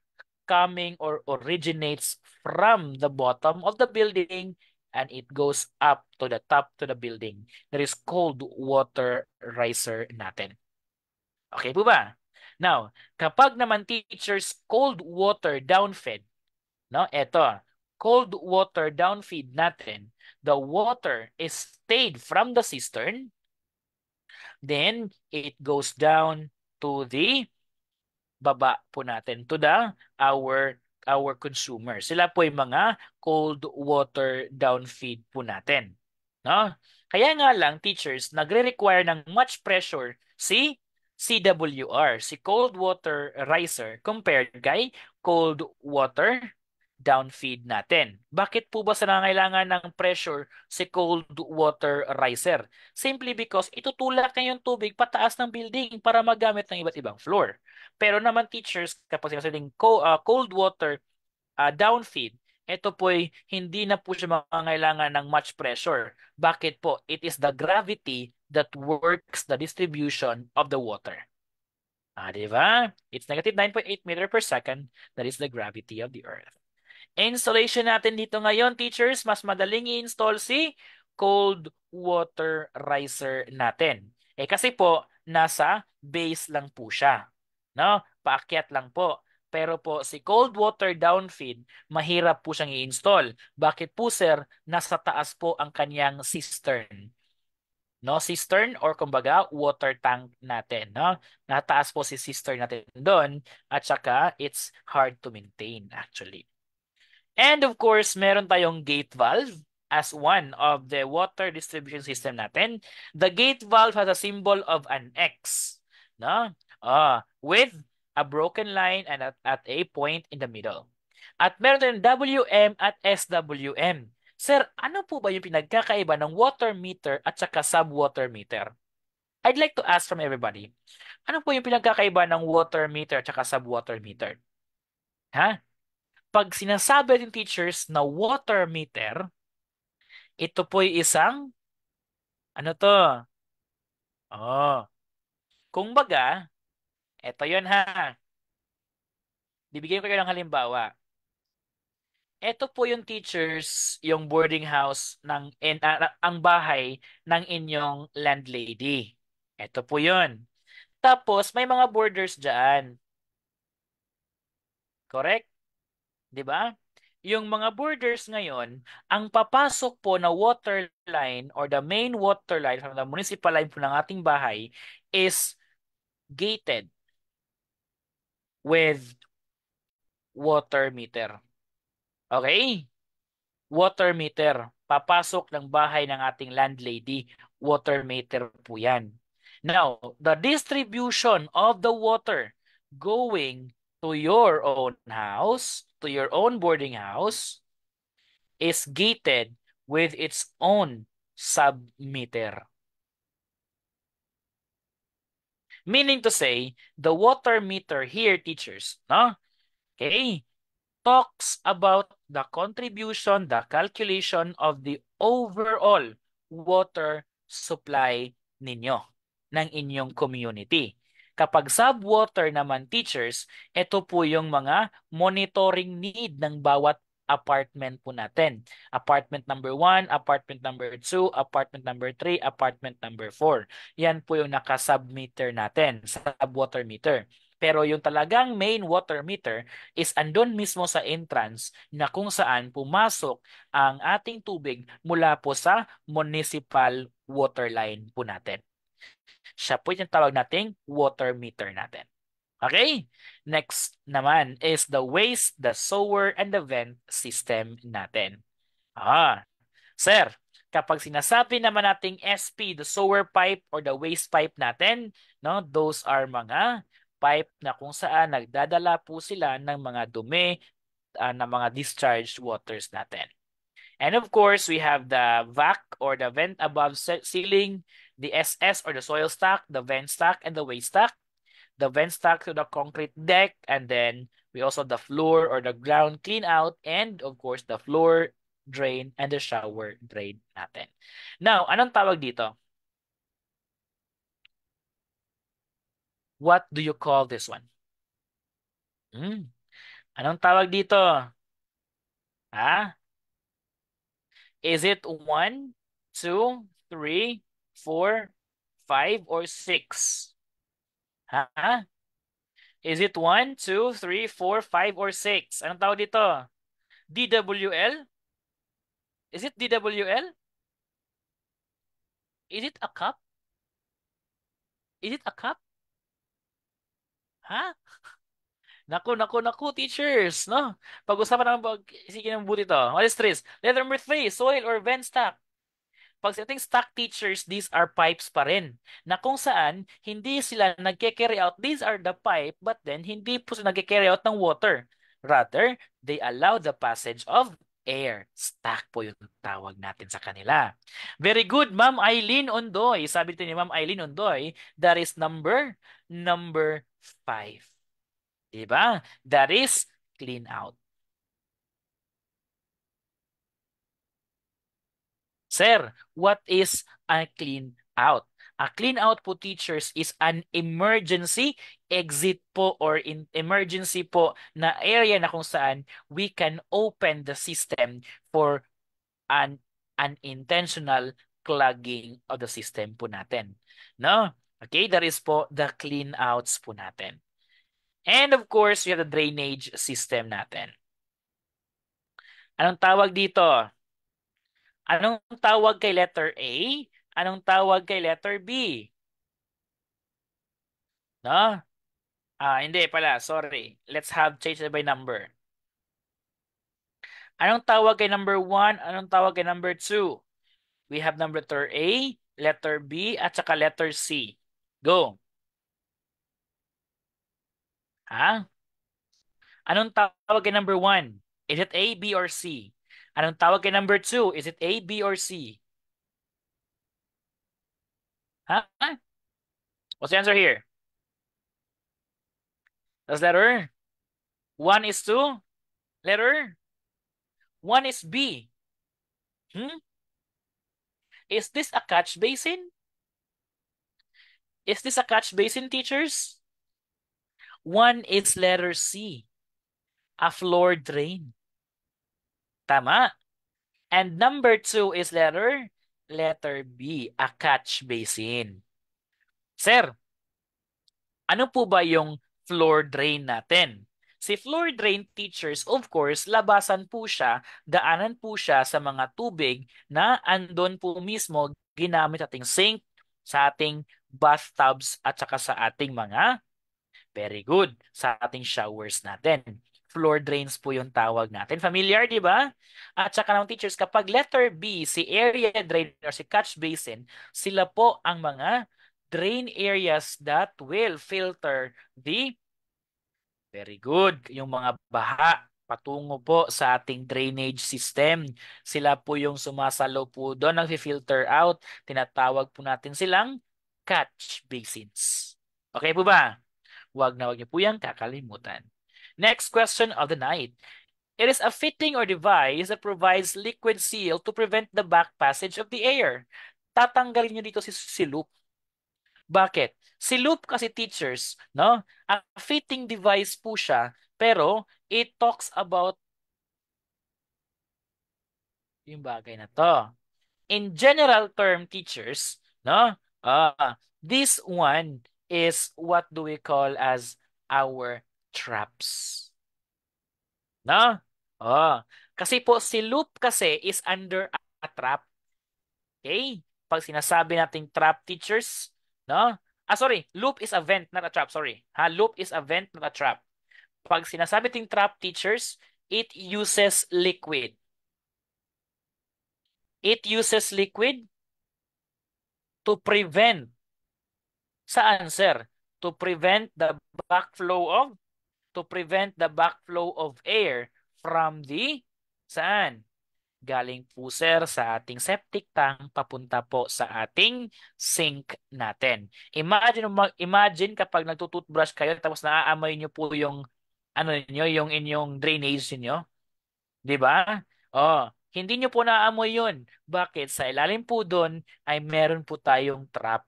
S1: coming or originates from the bottom of the building and it goes up to the top to the building. That is cold water riser natin. Okay po ba? Now, kapag naman teachers cold water downfed, no? Ito, cold water downfeed natin. The water is stayed from the cistern, then it goes down to the baba po natin to the our consumers. Sila po yung mga cold water downfeed po natin. No? Kaya nga lang teachers nagre-require ng much pressure si CWR, si cold water riser compared kay cold water downfeed natin. Bakit po ba sa nangangailangan ng pressure si cold water riser? Simply because itutulak niya yung tubig pataas ng building para magamit ng iba't ibang floor. Pero naman teachers, kapag sinasabing cold water downfeed, ito po ay hindi na po siya mangangailangan ng much pressure. Bakit po? It is the gravity that works the distribution of the water. Di ba? It's negative 9.8 meter per second. That is the gravity of the Earth. Installation natin dito ngayon, teachers, mas madaling i-install si cold water riser natin. Kasi po, nasa base lang po siya. No? Paakyat lang po. Pero po, si cold water downfeed, mahirap po siyang i-install. Bakit po, sir? Nasa taas po ang kanyang cistern. No, cistern or kumbaga water tank natin, no? Nataas po si cistern natin doon at saka it's hard to maintain actually. And of course, meron tayong gate valve as one of the water distribution system natin. The gate valve has a symbol of an X, no? With a broken line and at a point in the middle. At meron tayong WM at SWM. Sir, ano po ba yung pinagkakaiba ng water meter at saka sub-water meter? I'd like to ask from everybody. Ano po yung pinagkakaiba ng water meter at saka sub-water meter? Ha? Pag sinasabi ng teachers na water meter, ito po ay isang, ano to? Oh, kung baga, ito yon ha. Bibigyan ko kayo ng halimbawa. Ito po yung teachers, yung boarding house ang bahay ng inyong landlady. Ito po yun. Tapos, may mga boarders dyan. Correct? 'Di ba? Yung mga boarders ngayon, ang papasok po na water line or the main water line from the municipal line po ng ating bahay is gated with water meter. Okay? Water meter. papasok ng bahay ng ating landlady. Water meter po yan. Now, the distribution of the water going to your own house, to your own boarding house, is gated with its own submeter. Meaning to say, the water meter here, teachers, no? Okay, talks about the contribution, the calculation of the overall water supply ninyo, ng inyong community. Kapag sub-water naman, teachers, ito po yung mga monitoring need ng bawat apartment po natin. Apartment number 1, apartment number 2, apartment number 3, apartment number 4. Yan po yung naka-sub-meter natin, sub-water meter. Pero yung talagang main water meter is andun mismo sa entrance na kung saan pumasok ang ating tubig mula po sa municipal water line po natin. Siya po yung tawag nating water meter natin. Okay? Next naman is the waste, the sewer, and the vent system natin. Sir, kapag sinasabi naman nating SP, the sewer pipe or the waste pipe natin, no, those are mga pipe na kung saan nagdadala po sila ng mga dumi ng mga discharged waters natin. And of course, we have the VAC or the vent above ceiling, the SS or the soil stack, the vent stack, and the waste stack. The vent stack to the concrete deck, and then we also have the floor or the ground clean out, and of course, the floor drain and the shower drain natin. Now, anong tawag dito? What do you call this one? Anong tawag dito? Ha? Is it 1, 2, 3, 4, 5, or 6? Ha? Is it 1, 2, 3, 4, 5, or 6? Anong tawag dito? DWL? Is it DWL? Is it a cup? Is it a cup? Ha? Naku, teachers, no? Pag-usapan naman sige ng buti to. What is this? Letter number 3, soil or vent stack. Pag sa ating stock teachers, these are pipes pa rin. Na kung saan, hindi sila nagke-carry out. These are the pipe, but then, hindi po sila nagke-carry out ng water. Rather, they allow the passage of air. Stock po yung tawag natin sa kanila. Very good, Ma'am Eileen Ondoy. Sabi ni Ma'am Eileen Ondoy, that is number 5. Diba? That is clean out. Sir, what is a clean out? A clean out po, teachers, is an emergency exit po or emergency po na area na kung saan we can open the system for an unintentional clogging of the system po natin. No? Okay, that is po the clean outs po natin. And of course, we have the drainage system natin. Anong tawag dito? Anong tawag kay letter A? Anong tawag kay letter B? No? Hindi pala. Sorry. Let's have change it by number. Anong tawag kay number 1? Anong tawag kay number 2? We have number letter A, letter B, at saka letter C. Go. Ha? Anong tawag kay number 1? Is it A, B, or C? Anong tawag kay number 2? Is it A, B, or C? Ha? What's the answer here? That's letter 1 is 2. Letter 1 is B. Is this a catch basin? Is this a catch basin, teachers? 1 is letter C, a floor drain. Tama. And number 2 is letter B, a catch basin. Sir, ano po ba yung floor drain natin? Si floor drain, teachers, of course, labasan po siya, daanan po siya sa mga tubig na andon po mismo ginamit ating sink, sa ating bathtubs, at saka sa ating mga, very good, sa ating showers natin. floor drains po yung tawag natin. Familiar, di ba? At saka ng teachers, kapag letter B, si area drain or si catch basin, sila po ang mga drain areas that will filter the very good, yung mga baha patungo po sa ating drainage system. Sila po yung sumasalo po doon, nag-filter out. Tinatawag po natin silang catch basins. Okay po ba? Huwag na huwag niyo po yan kakalimutan. Next question of the night. It is a fitting or device that provides liquid seal to prevent the back passage of the air. Tatanggalin niyo dito si loop. Bakit? Si loop kasi teachers, no? A fitting device po siya, pero it talks about yung bagay na to. In general term, teachers, no? This one is what do we call as our traps. No? Oh, kasi po si loop kasi is under a trap. Okay? Pag sinasabi nating trap teachers, no? Sorry, loop is a vent, not a trap, sorry. Loop is a vent, not a trap. Pag sinasabi ting trap teachers, it uses liquid. It uses liquid to prevent, saan sir? To prevent the backflow of, to prevent the backflow of air from the, saan? Galing po sir sa ating septic tank papunta po sa ating sink natin. Imagine kapag nagtututbrush kayo tapos naaamoy niyo po yung ano niyo, yung inyong drainage niyo, 'di ba? Oh, hindi niyo po naaamoy 'yun. Bakit? Sa ilalim po doon ay meron po tayong trap.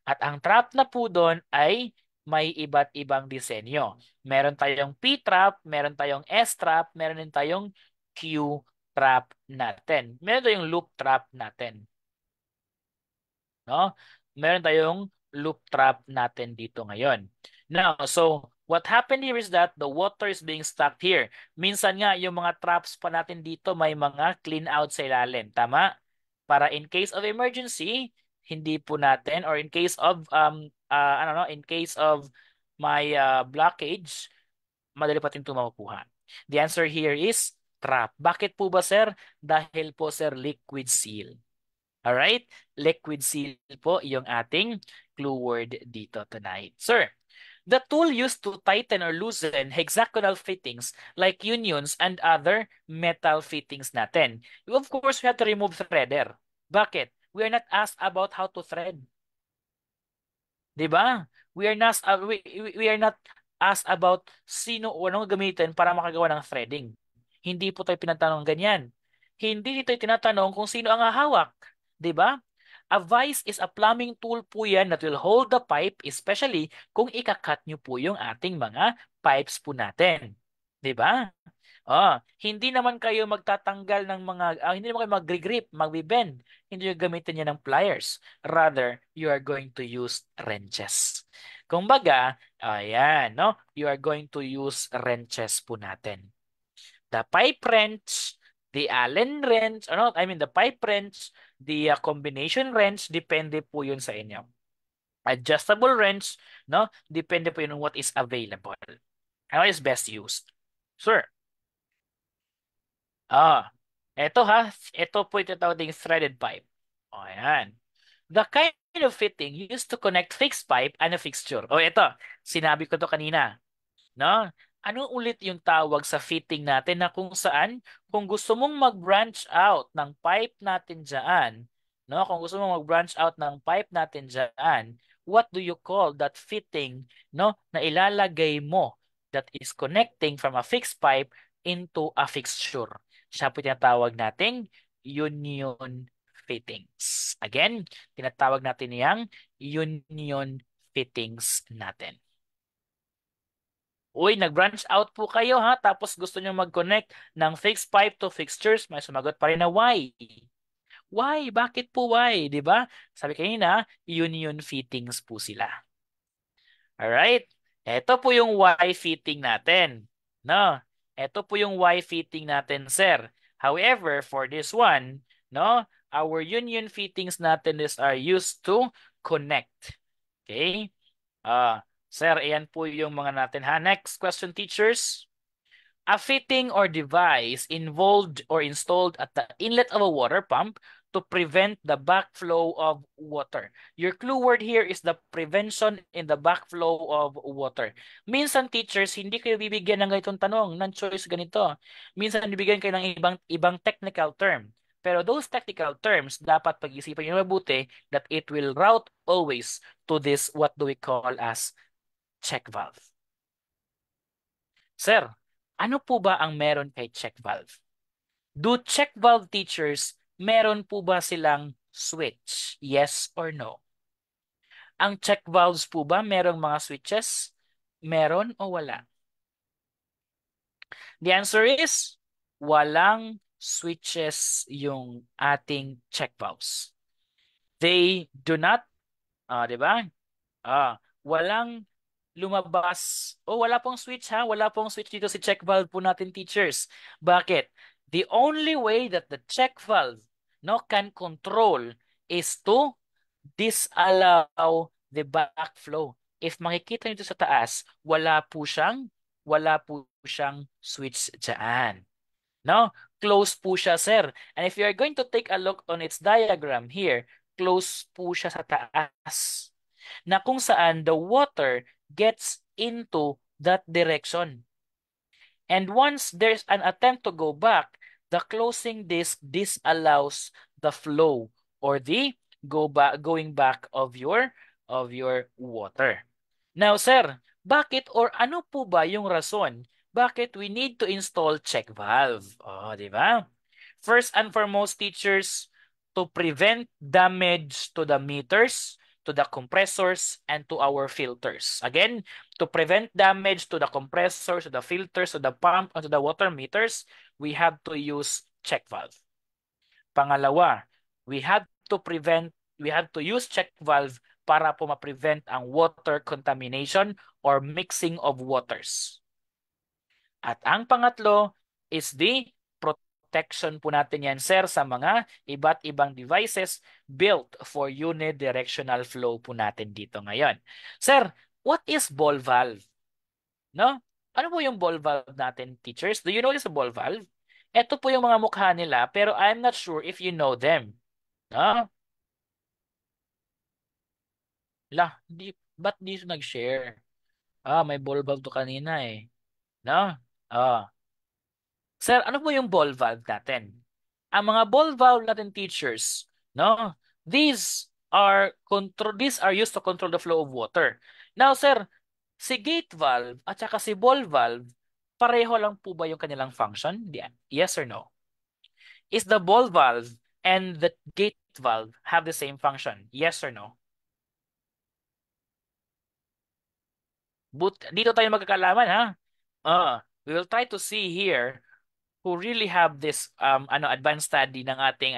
S1: At ang trap na po doon ay may iba't ibang disenyo. Meron tayong P-trap, meron tayong S-trap, meron din tayong Q-trap natin. Meron tayong loop trap natin. No? Meron tayong loop trap natin dito ngayon. Now, so what happened here is that the water is being stuck here. Minsan nga, yung mga traps pa natin dito may mga clean out sa ilalim. Tama? Para in case of emergency, hindi po natin or in case of ano no, in case of my blockage, madali pa tayong makukuha. The answer here is trap. Bakit po ba sir? Dahil po sir liquid seal. Alright? Liquid seal po yung ating clue word dito tonight. Sir, the tool used to tighten or loosen hexagonal fittings like unions and other metal fittings natin. Of course, we have to remove threader. Bakit? We are not asked about how to thread. 'Di ba? We are not asked about sino o anong gamitin para makagawa ng threading. Hindi po tayo pinatanong ganyan. Hindi dito tinatanong kung sino ang hahawak, 'di ba? A vise is a plumbing tool po yan that will hold the pipe, especially kung ikakat nyo po yung ating mga pipes po natin. 'Di ba? Hindi naman kayo magtatanggal ng mga, hindi naman kayo mag-grip, mag-bend. Hindi nyo gamitin niya ng pliers. Rather, you are going to use wrenches. Kumbaga, ayan, no? You are going to use wrenches po natin. The pipe wrench, the Allen wrench, ano, I mean the pipe wrench, the combination wrench, depende po yun sa inyo. Adjustable wrench, no? Depende po yun on what is available. And what is best used. Sir, eto ito po tinatawag ding threaded pipe. Ayan. The kind of fitting used to connect fixed pipe and a fixture. Ito, sinabi ko to kanina. No? Ano ulit yung tawag sa fitting natin na kung saan, kung gusto mong mag-branch out ng pipe natin dyan, no? Kung gusto mong mag-branch out ng pipe natin dyan, what do you call that fitting, no? Na ilalagay mo that is connecting from a fixed pipe into a fixture. Siya po tinatawag nating union fittings. Again, tinatawag natin yang union fittings natin. Uy, nag-branch out po kayo ha, tapos gusto nyo mag-connect ng fixed pipe to fixtures, may sumagot pa rin na why. Why? Bakit po why? 'Di ba? Sabi kanina, union fittings po sila. Alright? Ito po yung Y fitting natin. No? Ito po yung Y fitting natin, sir. However, for this one, no, our union fittings natin are used to connect. Okay? Sir, ayan po yung mga natin ha. Next question, teachers. A fitting or device involved or installed at the inlet of a water pump to prevent the backflow of water. Your clue word here is the prevention in the backflow of water. Minsan teachers, hindi kayo bibigyan ng ganitong tanong, ng choice ganito. Minsan bibigyan kayo ng ibang technical term. Pero those technical terms, dapat pag-isipan nyo mabuti that it will route always to this what do we call as check valve. Sir, ano po ba ang meron kay check valve? Do check valve teachers, meron po ba silang switch? Yes or no? Ang check valves po ba merong mga switches? Meron o wala? The answer is, walang switches yung ating check valves. They do not, di ba? Walang lumabas. Wala pong switch ha. Wala pong switch dito si check valve po natin teachers. Bakit? The only way that the check valve can control is to disallow the backflow. If makikita nyo sa taas, wala po siyang switch dyan. No? Close po siya, sir. And if you are going to take a look on its diagram here, close po siya sa taas. Na kung saan the water gets into that direction. And once there's an attempt to go back, the closing disc disallows the flow or the going back of your water. Now, sir, bakit or ano po ba yung rason bakit we need to install check valve? Di ba? First and foremost, teachers, to prevent damage to the meters, to the compressors, and to our filters. Again, to prevent damage to the compressors, to the filters, to the pump, and to the water meters, we have to use check valve. Pangalawa, we have to use check valve para po ma-prevent ang water contamination or mixing of waters. At ang pangatlo is the protection po natin yan, sir, sa mga iba't ibang devices built for unidirectional flow po natin dito ngayon. Sir, what is ball valve? No? Ano po yung ball valve natin, teachers? Do you know this ball valve? Ito po yung mga mukha nila, pero I'm not sure if you know them. No? Ba't di nag-share? May ball valve to kanina eh. No? Sir, ano po yung ball valve natin? Ang mga ball valve natin teachers, no? These are used to control the flow of water. Now, sir, si gate valve at saka si ball valve, pareho lang po ba yung kanilang function? Yes or no? Is the ball valve and the gate valve have the same function? Yes or no? Dito tayo magkakalaman ha. We will try to see here who really have this advanced study ng ating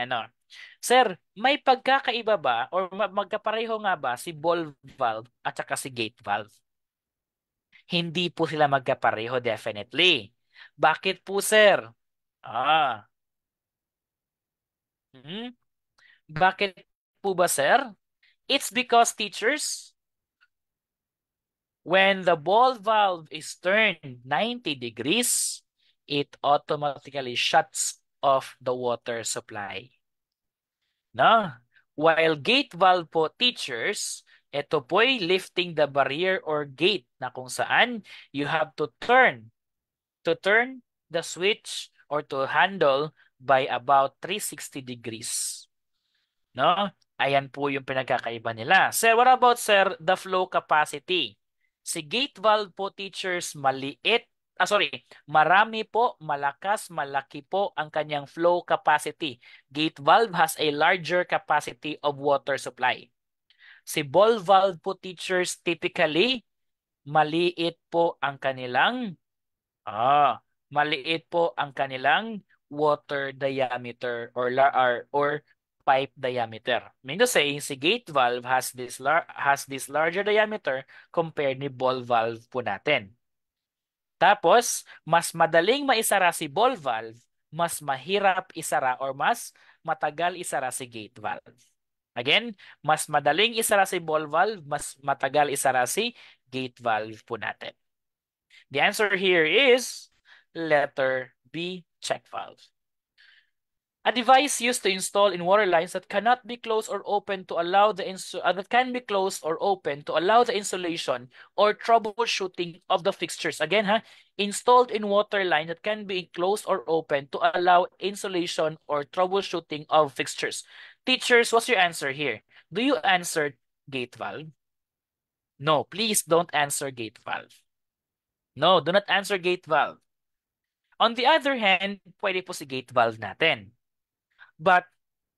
S1: Sir, may pagkakaiba ba or magkapareho nga ba si ball valve at saka si gate valve? Hindi po sila magkapareho definitely. Bakit po, sir? Ah. Hmm? Bakit po ba, sir? It's because teachers, when the ball valve is turned 90 degrees, it automatically shuts off the water supply. No? While gate valve po teachers, ito po'y lifting the barrier or gate na kung saan you have to turn the switch or to handle by about 360 degrees. No? Ayan po yung pinagkakaiba nila. Sir, what about, sir, the flow capacity? Si gate valve po teachers, marami po, malakas, malaki po ang kanyang flow capacity. Gate valve has a larger capacity of water supply. Si ball valve po teachers, typically, maliit po ang kanilang water diameter or pipe diameter. Meaning to say, si gate valve has this larger diameter compared ni ball valve po natin. Tapos, mas madaling maisara si ball valve, mas mahirap isara or mas matagal isara si gate valve. Again, mas madaling isara si ball valve, mas matagal isara si gate valve po natin. The answer here is Letter B, check valve. A device used to install in water lines that cannot be closed or open to allow that can be closed or open to allow the installation or troubleshooting of the fixtures. Again, installed in water line that can be closed or open to allow installation or troubleshooting of fixtures. Teachers, what's your answer here? Do you answer gate valve? No, please don't answer gate valve. No, do not answer gate valve. On the other hand, pwede po si gate valve natin. But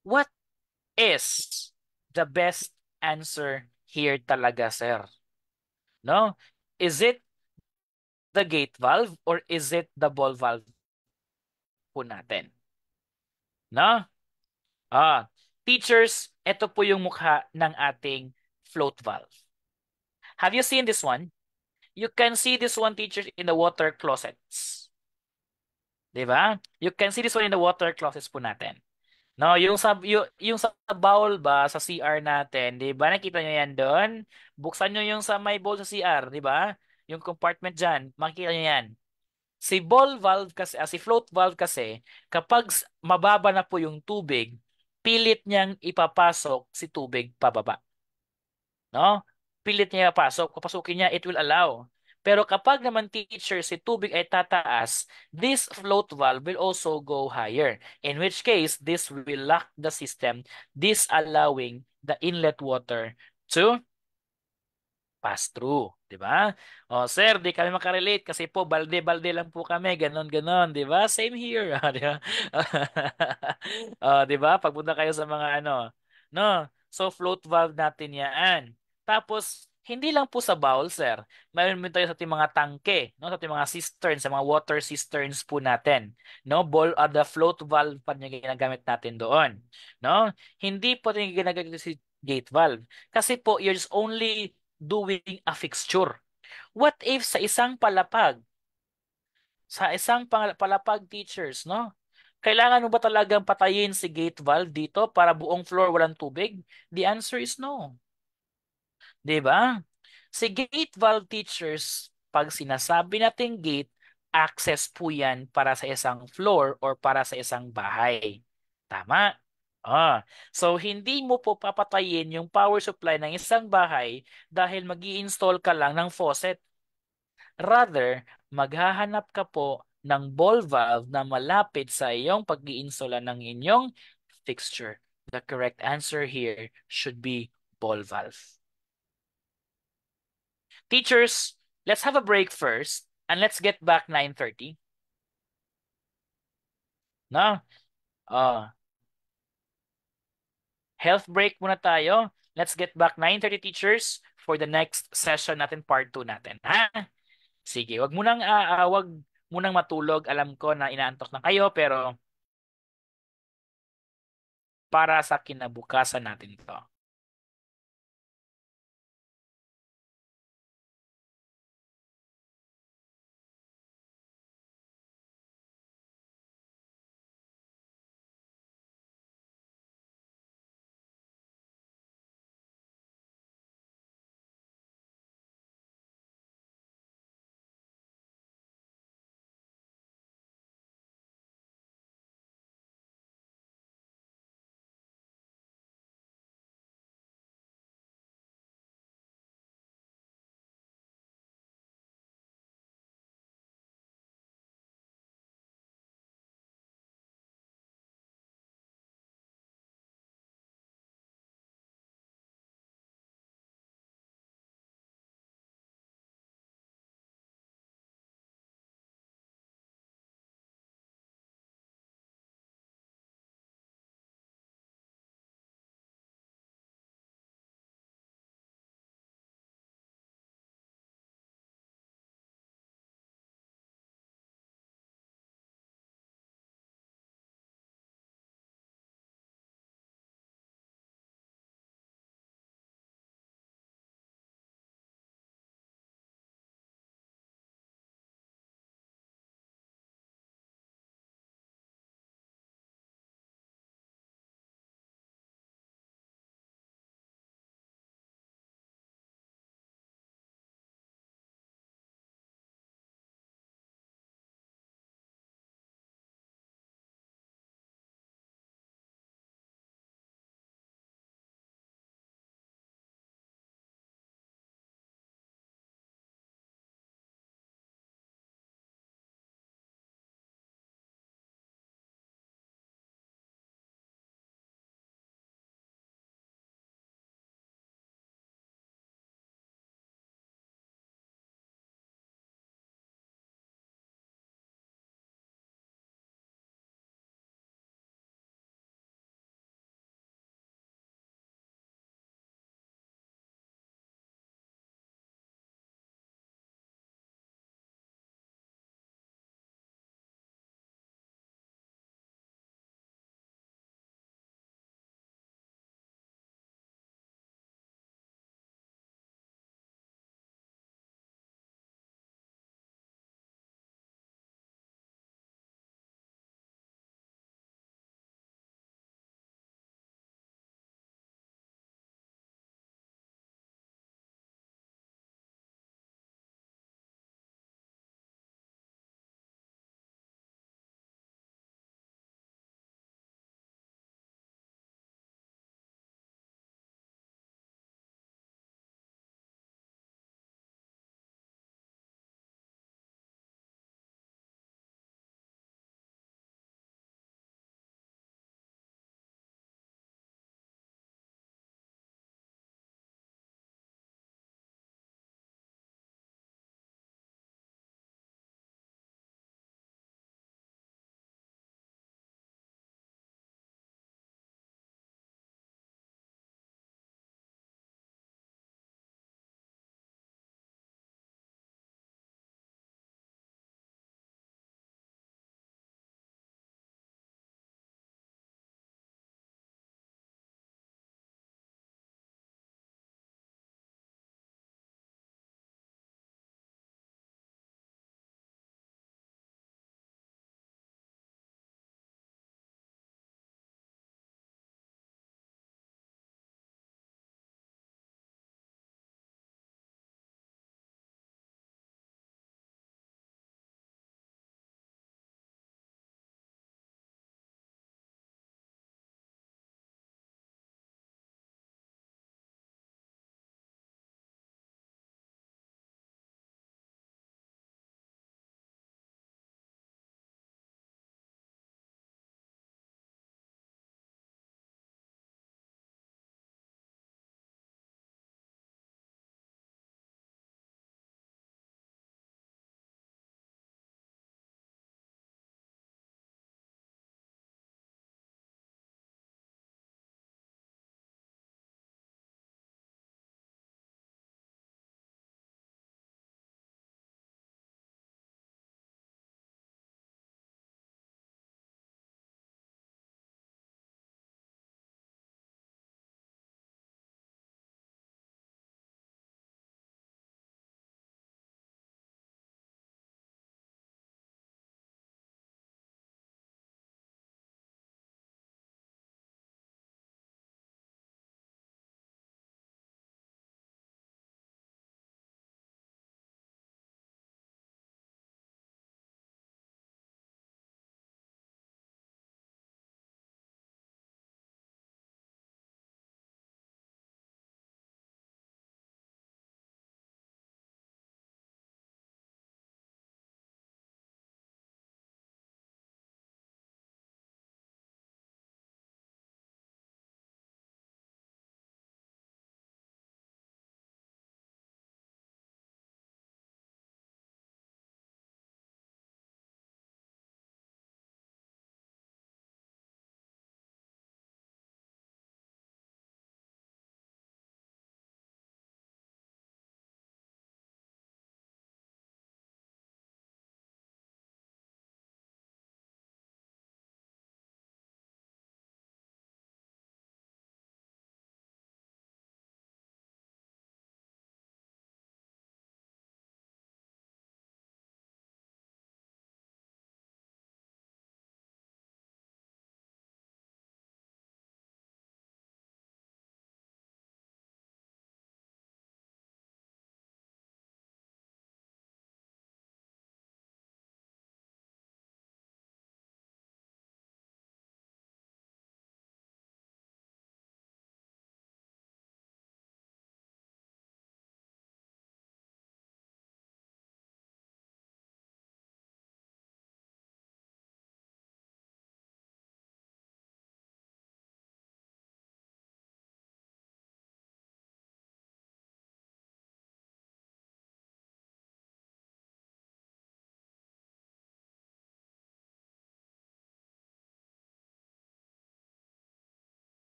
S1: what is the best answer here talaga, sir? No? Is it the gate valve or is it the ball valve po natin? No? Teachers, ito po yung mukha ng ating float valve. Have you seen this one? You can see this one, teachers, in the water closets. Diba? You can see this one in the water closets po natin. No, yung sa bowl ba sa CR natin, 'di ba? Nakita niyo 'yan doon? Buksan niyo yung sa may bowl sa CR, 'di ba? Yung compartment diyan, makikita niyo 'yan. Si ball valve kasi, si float valve kasi, kapag mababa na po yung tubig, pilit niyang ipapasok si tubig pababa. No? Pilit niya pasok, papasukin niya, it will allow. Pero kapag naman teacher, si tubig ay tataas, this float valve will also go higher. In which case, this will lock the system, disallowing the inlet water to pass through, 'di ba? Oh, sir, di kami makarelate kasi po balde-balde lang po kami, ganon-ganon, 'di ba? Same here, 'di ba? 'Di ba? Pagpunta kayo sa mga ano, no? So float valve natin 'yan. Tapos hindi lang po sa bowl, sir. Mayroon din tayo sa ating mga tangke, no? Sa ating mga cisterns, sa mga water cisterns po natin, no? The float valve pa niya ginagamit natin doon, no? Hindi po rin ginagamit si gate valve. Kasi po, you're just only doing a fixture. What if sa isang palapag teachers, no? Kailangan mo ba talagang patayin si gate valve dito para buong floor walang tubig? The answer is no. 'Di ba? Si gate valve teachers, pag sinasabi nating gate, access po yan para sa isang floor or para sa isang bahay. Tama? So hindi mo po papatayin yung power supply ng isang bahay dahil mag-i-install ka lang ng faucet. Rather, maghahanap ka po ng ball valve na malapit sa iyong pag-iinstall ng inyong fixture. The correct answer here should be ball valve. Teachers, let's have a break first and let's get back 9:30. No? Uh, Health break muna tayo. Let's get back 9:30, teachers, for the next session natin, part 2 natin. Ha? Sige, wag munang matulog. Alam ko na inaantok na kayo, pero para sa kinabukasan natin 'to.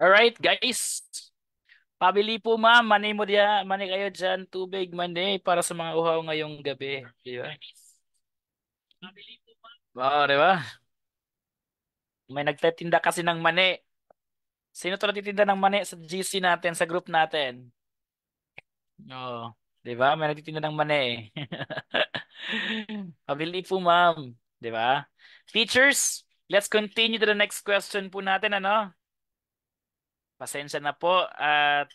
S1: Alright, guys. Pabili po ma'am, mani mo diya, mani kayo dyan, tubig, mani para sa mga uhaw ngayong gabi. Di ba? Oo, di ba? May nagtitinda kasi ng mani. Sino to nagtitinda ng mani sa GC natin, sa group natin? Oo. Di ba? May nagtitinda ng mani eh. Pabili po ma'am. Di ba? Teachers, let's continue to the next question po natin, ano? Pasensya na po at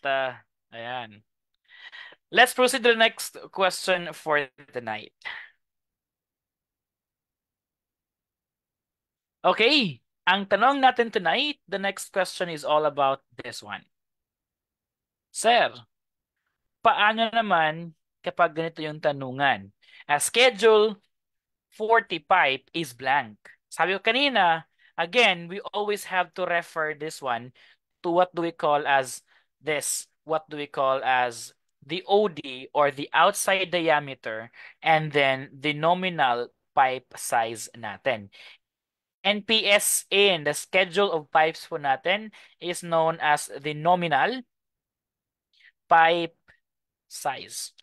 S1: ayan. Let's proceed to the next question for tonight. Okay, ang tanong natin tonight, the next question is all about this one. Sir, paano naman kapag ganito yung tanungan? A schedule 45 is blank. Sabi ko kanina, again, we always have to refer this one to what do we call as this, what do we call as the OD or the outside diameter and then the nominal pipe size natin. NPS in the schedule of pipes po natin is known as the nominal pipe size.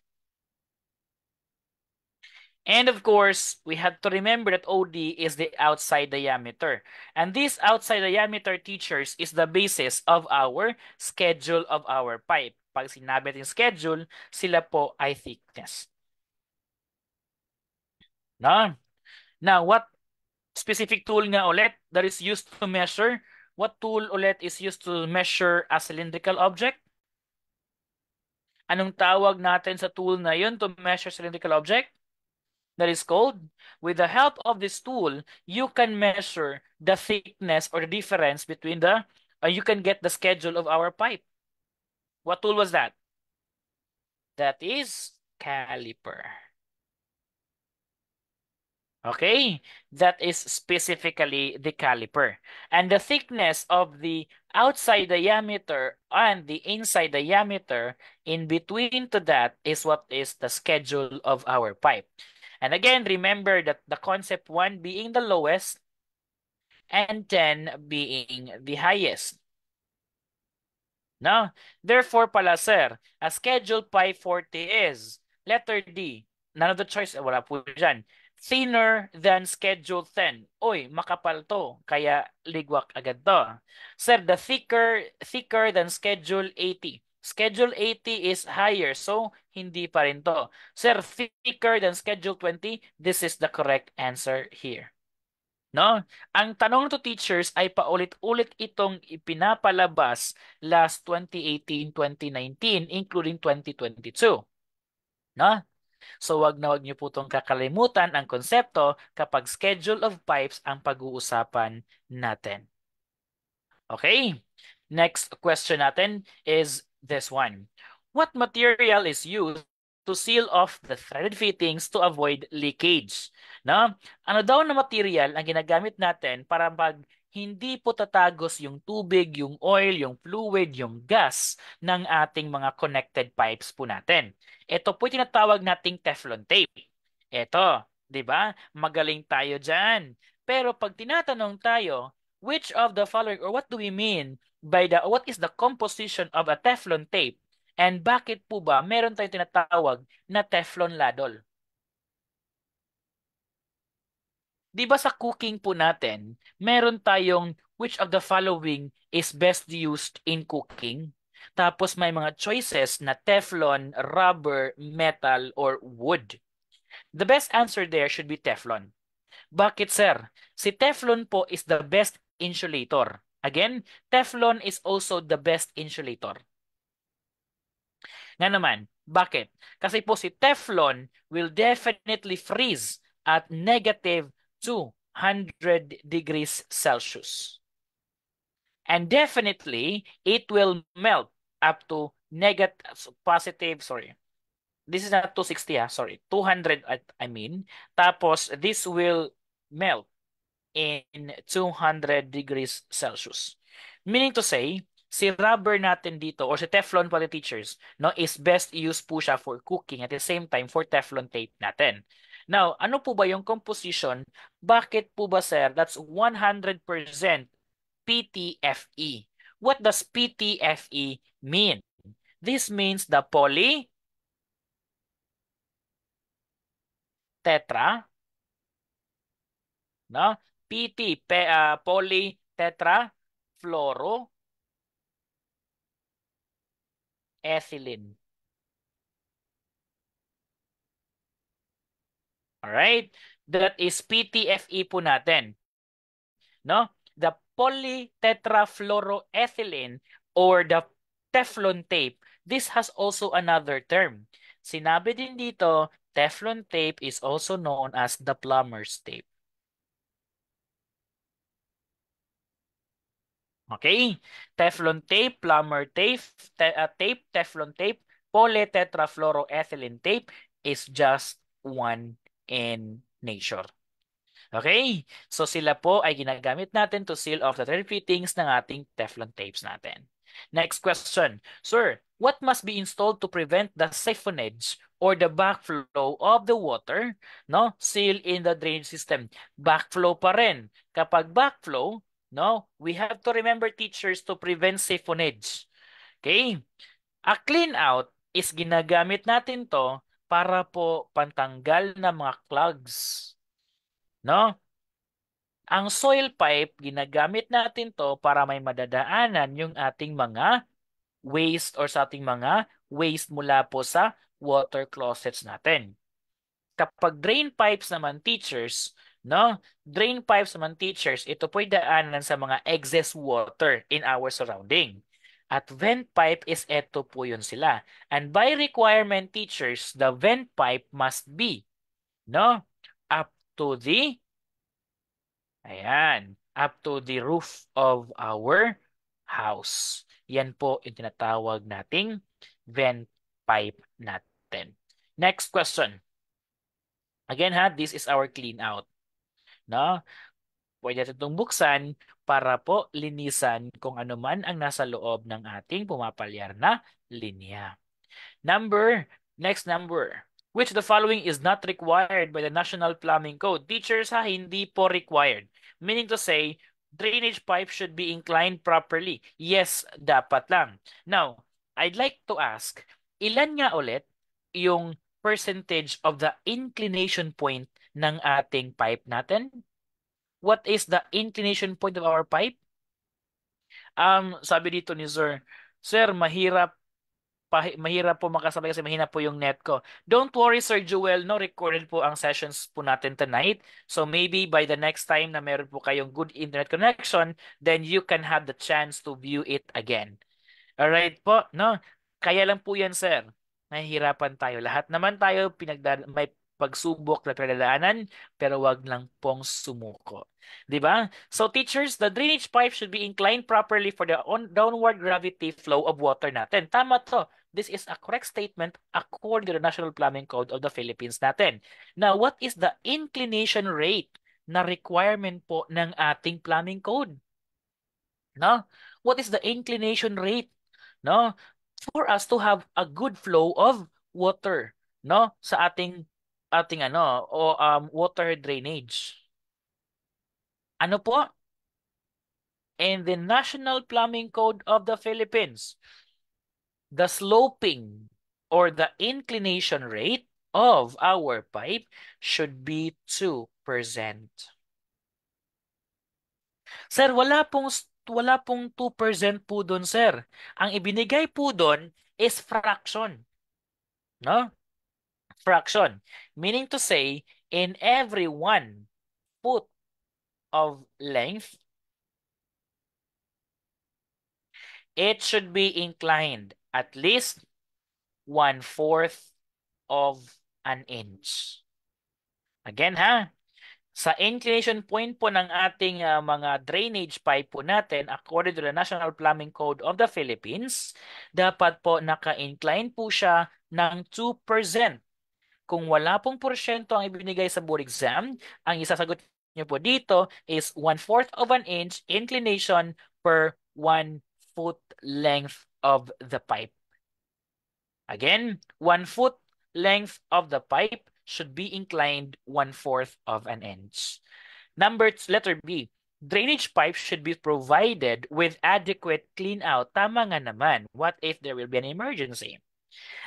S1: And of course, we have to remember that OD is the outside diameter. And this outside diameter, teachers, is the basis of our schedule of our pipe. Pag sinabi natin schedule, sila po ay thickness. No? Now, what specific tool nga ulit that is used to measure? What tool ulit is used to measure a cylindrical object? Anong tawag natin sa tool na yun to measure cylindrical object? That is called, with the help of this tool, you can measure the thickness or the difference between you can get the schedule of our pipe. What tool was that? That is caliper. Okay, that is specifically the caliper. And the thickness of the outside diameter and the inside diameter in between to that is what is the schedule of our pipe. And again, remember that the concept 1 being the lowest and 10 being the highest. No? Therefore pala, sir, a schedule pi 40 is letter D. None of the choice, wala po dyan. Thinner than schedule 10. Uy, makapal to, kaya ligwak agad to. Sir, the thicker than schedule 80. Schedule 80 is higher, so hindi pa rin to. Sir, thicker than schedule 20. This is the correct answer here. No? Ang tanong to teachers ay paulit-ulit itong ipinapalabas last 2018, 2019, including 2022. No? So wag na wag niyo po itong kakalimutan ang konsepto kapag schedule of pipes ang pag-uusapan natin. Okay? Next question natin is this one. What material is used to seal off the threaded fittings to avoid leakage? No? Ano daw na material ang ginagamit natin para pag hindi po tatagos yung tubig, yung oil, yung fluid, yung gas ng ating mga connected pipes po natin. Ito po tinatawag nating Teflon tape. Ito, 'di ba? Magaling tayo diyan. Pero pag tinatanong tayo, which of the following or what do we mean by what is the composition of a Teflon tape? And bakit po ba meron tayong tinatawag na Teflon ladle? Di ba sa cooking po natin, meron tayong which of the following is best used in cooking? Tapos may mga choices na Teflon, rubber, metal, or wood. The best answer there should be Teflon. Bakit, sir? Si Teflon po is the best insulator. Again, Teflon is also the best insulator. Nga naman, bakit? Kasi po si Teflon will definitely freeze at negative 200 degrees Celsius. And definitely, it will melt up to positive, sorry. This is not 260, sorry. 200, I mean. Tapos, this will melt in 200 degrees Celsius. Meaning to say, si rubber natin dito or si Teflon for the teachers, no, is best used po siya for cooking at the same time for Teflon tape natin. Now, ano po ba yung composition? Bakit po ba, sir? That's 100% PTFE. What does PTFE mean? This means the poly, tetra, no? PT, poly, tetra, fluoro, ethylene. Alright? That is PTFE po natin. No? The polytetrafluoroethylene or the Teflon tape. This has also another term. Sinabi din dito, Teflon tape is also known as the plumber's tape. Okay? Teflon tape, plumber tape, Teflon tape, polytetrafluoroethylene tape is just one in nature. Okay? So sila po ay ginagamit natin to seal off the thread fittings ng ating Teflon tapes natin. Next question. Sir, what must be installed to prevent the siphonage or the backflow of the water, no? Seal in the drainage system. Backflow pa rin. Kapag backflow, no, we have to remember teachers to prevent siphonage. Okay? A clean out is ginagamit natin to para po pantanggal ng mga clogs. No? Ang soil pipe, ginagamit natin to para may madadaanan yung ating mga waste or sa ating mga waste mula po sa water closets natin. Kapag drain pipes naman teachers, no? Drain pipes naman teachers, ito po'y daanan sa mga excess water in our surrounding. At vent pipe is ito po yun sila. And by requirement teachers, the vent pipe must be, no? Up to the Ayan. Up to the roof of our house. Yan po yung tinatawag nating vent pipe natin. Next question. Again ha, this is our clean out. No? Pwede natin itong buksan para po linisan kung ano man ang nasa loob ng ating pumapalyar na linya. Next number. Which the following is not required by the National Plumbing Code? Teachers ha, hindi po required. Meaning to say, drainage pipe should be inclined properly. Yes, dapat lang. Now, I'd like to ask, ilan nga ulit yung percentage of the inclination point ng ating pipe natin? What is the inclination point of our pipe? Sabi dito ni Sir, mahirap po makasabay kasi mahina po yung net ko. Don't worry, Sir Joel, no, recorded po ang sessions po natin tonight. So maybe by the next time na meron po kayong good internet connection, then you can have the chance to view it again. Alright po, no? Kaya lang po yan, sir. Nahihirapan tayo. Lahat naman tayo may pagsubok na pinagdadaanan, pero wag lang pong sumuko. Di ba? So teachers, the drainage pipe should be inclined properly for the downward gravity flow of water natin. Tama to. This is a correct statement according to the National Plumbing Code of the Philippines natin. Now, what is the inclination rate na requirement po ng ating plumbing code? No? What is the inclination rate? No? For us to have a good flow of water, no? Sa ating water drainage. Ano po? In the National Plumbing Code of the Philippines, the sloping or the inclination rate of our pipe should be 2%. Sir, wala pong 2% po doon, sir. Ang ibinigay po doon is fraction. No? Fraction. Meaning to say, in every 1 foot of length, it should be inclined at least 1/4 of an inch. Again ha, sa inclination point po ng ating mga drainage pipe po natin, according to the National Plumbing Code of the Philippines, dapat po naka-incline po siya ng 2%. Kung wala pong porsyento ang ibinigay sa board exam, ang isasagot niyo po dito is 1/4 of an inch inclination per 1 foot length of the pipe. Again, 1 foot length of the pipe should be inclined 1/4 of an inch. Letter B. Drainage pipes should be provided with adequate clean out. Tama nga naman. What if there will be an emergency?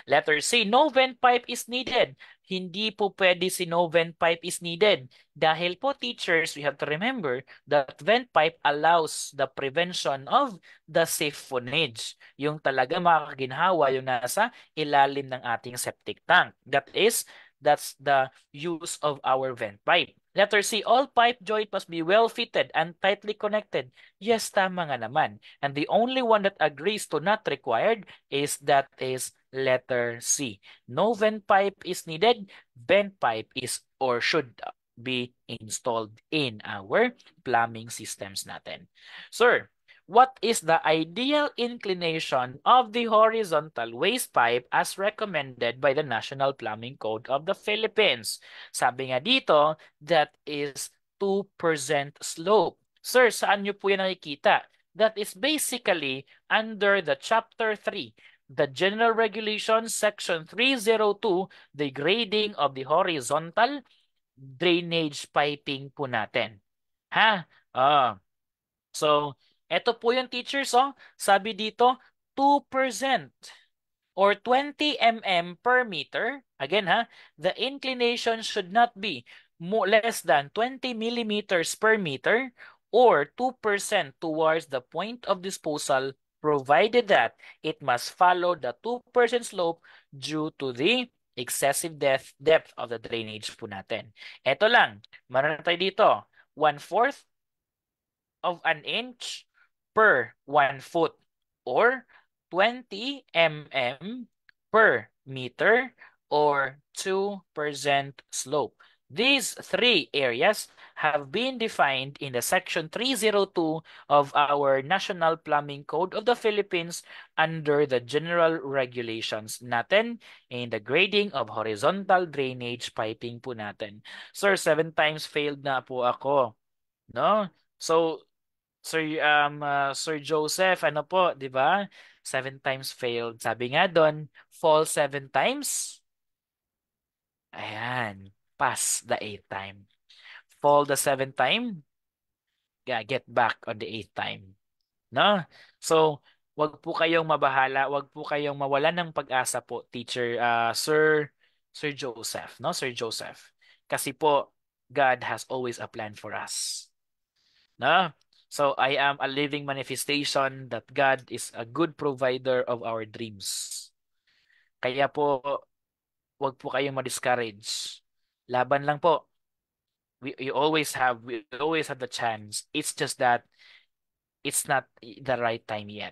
S1: Letter C, no vent pipe is needed. Hindi po pwede si no vent pipe is needed. Dahil po teachers, we have to remember that vent pipe allows the prevention of the siphonage. Yung talaga makakaginhawa yung nasa ilalim ng ating septic tank. That's the use of our vent pipe. Letter C, all pipe joint must be well fitted and tightly connected. Yes, tama nga naman. And the only one that agrees to not required is letter C. No vent pipe is needed. Vent pipe is or should be installed in our plumbing systems natin. Sir, what is the ideal inclination of the horizontal waste pipe as recommended by the National Plumbing Code of the Philippines? Sabi nga dito, that is 2% slope. Sir, saan nyo po yan nakikita? That is basically under the Chapter 3, the General Regulations, Section 302, the grading of the horizontal drainage piping po natin. Ha? So, eto po yung teachers, sabi dito, 2% or 20 mm per meter. Again, the inclination should not be less than 20 millimeters per meter or 2% towards the point of disposal, provided that it must follow the 2% slope due to the excessive depth of the drainage po natin. Ito lang, meron tayo dito, 1/4 of an inch per 1 foot or 20 mm per meter or 2% slope. These three areas have been defined in the Section 302 of our National Plumbing Code of the Philippines under the General Regulations natin in the grading of horizontal drainage piping po natin. Sir, 7 times failed na po ako. No? So, Sir Joseph, ano po, di ba? 7 times failed. Sabi nga doon, fall 7 times. Ayan, pass the 8th time. Fall the 7th time, get back on the 8th time. No? So, wag po kayong mabahala, wag po kayong mawalan ng pag-asa po, teacher, Sir Joseph, no? Sir Joseph. Kasi po, God has always a plan for us. No? So I am a living manifestation that God is a good provider of our dreams. Kaya po, wag po kayong ma-discourage. Laban lang po. We always have the chance. It's just that it's not the right time yet.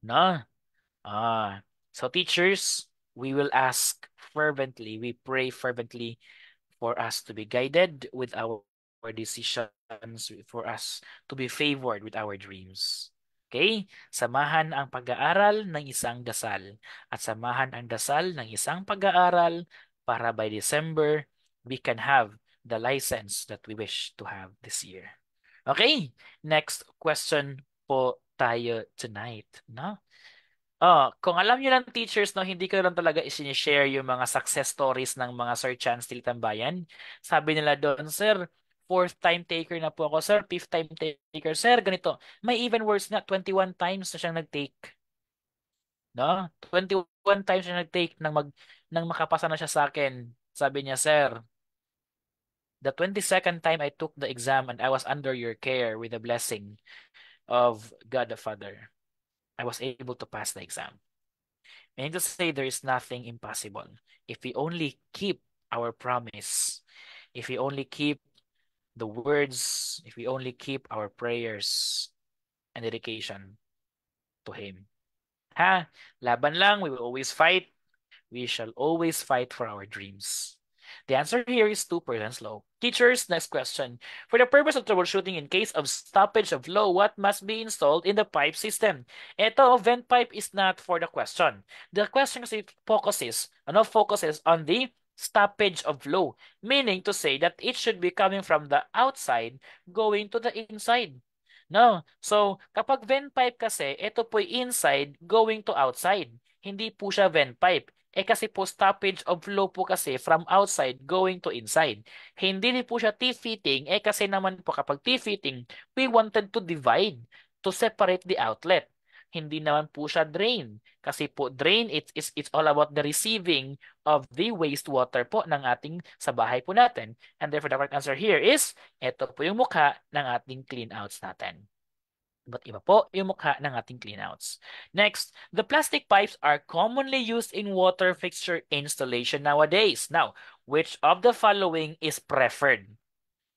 S1: No? So teachers, we will ask fervently, we pray fervently for us to be guided with our decisions, for us to be favored with our dreams. Okay? Samahan ang pag-aaral ng isang dasal at samahan ang dasal ng isang pag-aaral para by December, we can have the license that we wish to have this year. Okay? Next question po tayo tonight. No? Kung alam niyo lang teachers, no, hindi ko lang talaga i-share yung mga success stories ng mga Sir Chance Tambayan. Sabi nila doon, sir, 4th time taker na po ako, sir, 5th time taker, sir, ganito. May even worse na, 21 times na siyang nag-take. No? 21 times siya nag-take nang makapasa na siya sa akin. Sabi niya, sir, the 22nd time I took the exam and I was under your care with the blessing of God the Father, I was able to pass the exam. Meaning to say there is nothing impossible. If we only keep our promise, if we only keep the words, if we only keep our prayers and dedication to Him. Laban lang, we will always fight. We shall always fight for our dreams. The answer here is 2% slow. Teachers, next question. For the purpose of troubleshooting in case of stoppage of flow, what must be installed in the pipe system? Ito, vent pipe is not for the question. The question focuses on the stoppage of flow, meaning to say that it should be coming from the outside going to the inside. No? So, kapag vent pipe kasi, ito po inside going to outside. Hindi po siya vent pipe. Eh kasi po stoppage of flow po kasi from outside going to inside. Hindi din po siya T-fitting, eh kasi naman po kapag T-fitting, we wanted to divide to separate the outlet. Hindi naman po siya drain. Kasi po drain, it's all about the receiving of the wastewater po ng ating sa bahay po natin. And therefore, the correct answer here is, ito po yung mukha ng ating clean outs natin. But iba po yung mukha ng ating cleanouts. Next, the plastic pipes are commonly used in water fixture installation nowadays. Now, which of the following is preferred?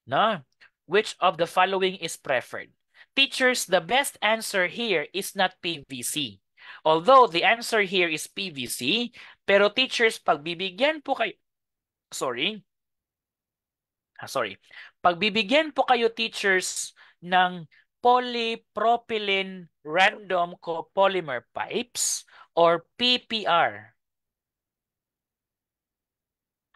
S1: No? Which of the following is preferred? Teachers, the best answer here is not PVC. Although the answer here is PVC, pero teachers, pagbibigyan po kayo, sorry, sorry. Pagbibigyan po kayo teachers ng polypropylene random copolymer pipes or PPR.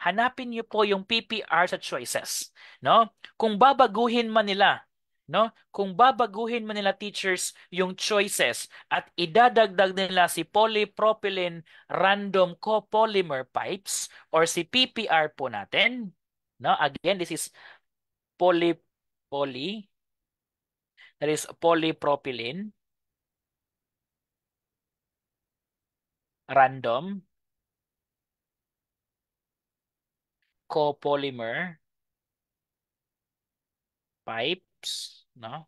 S1: Hanapin niyo po yung PPR sa choices, no? Kung babaguhin man nila, no? Kung babaguhin man nila teachers yung choices at idadagdag nila si polypropylene random copolymer pipes or si PPR po natin, no? Again, this is poly poly that is polypropylene random copolymer pipes, no?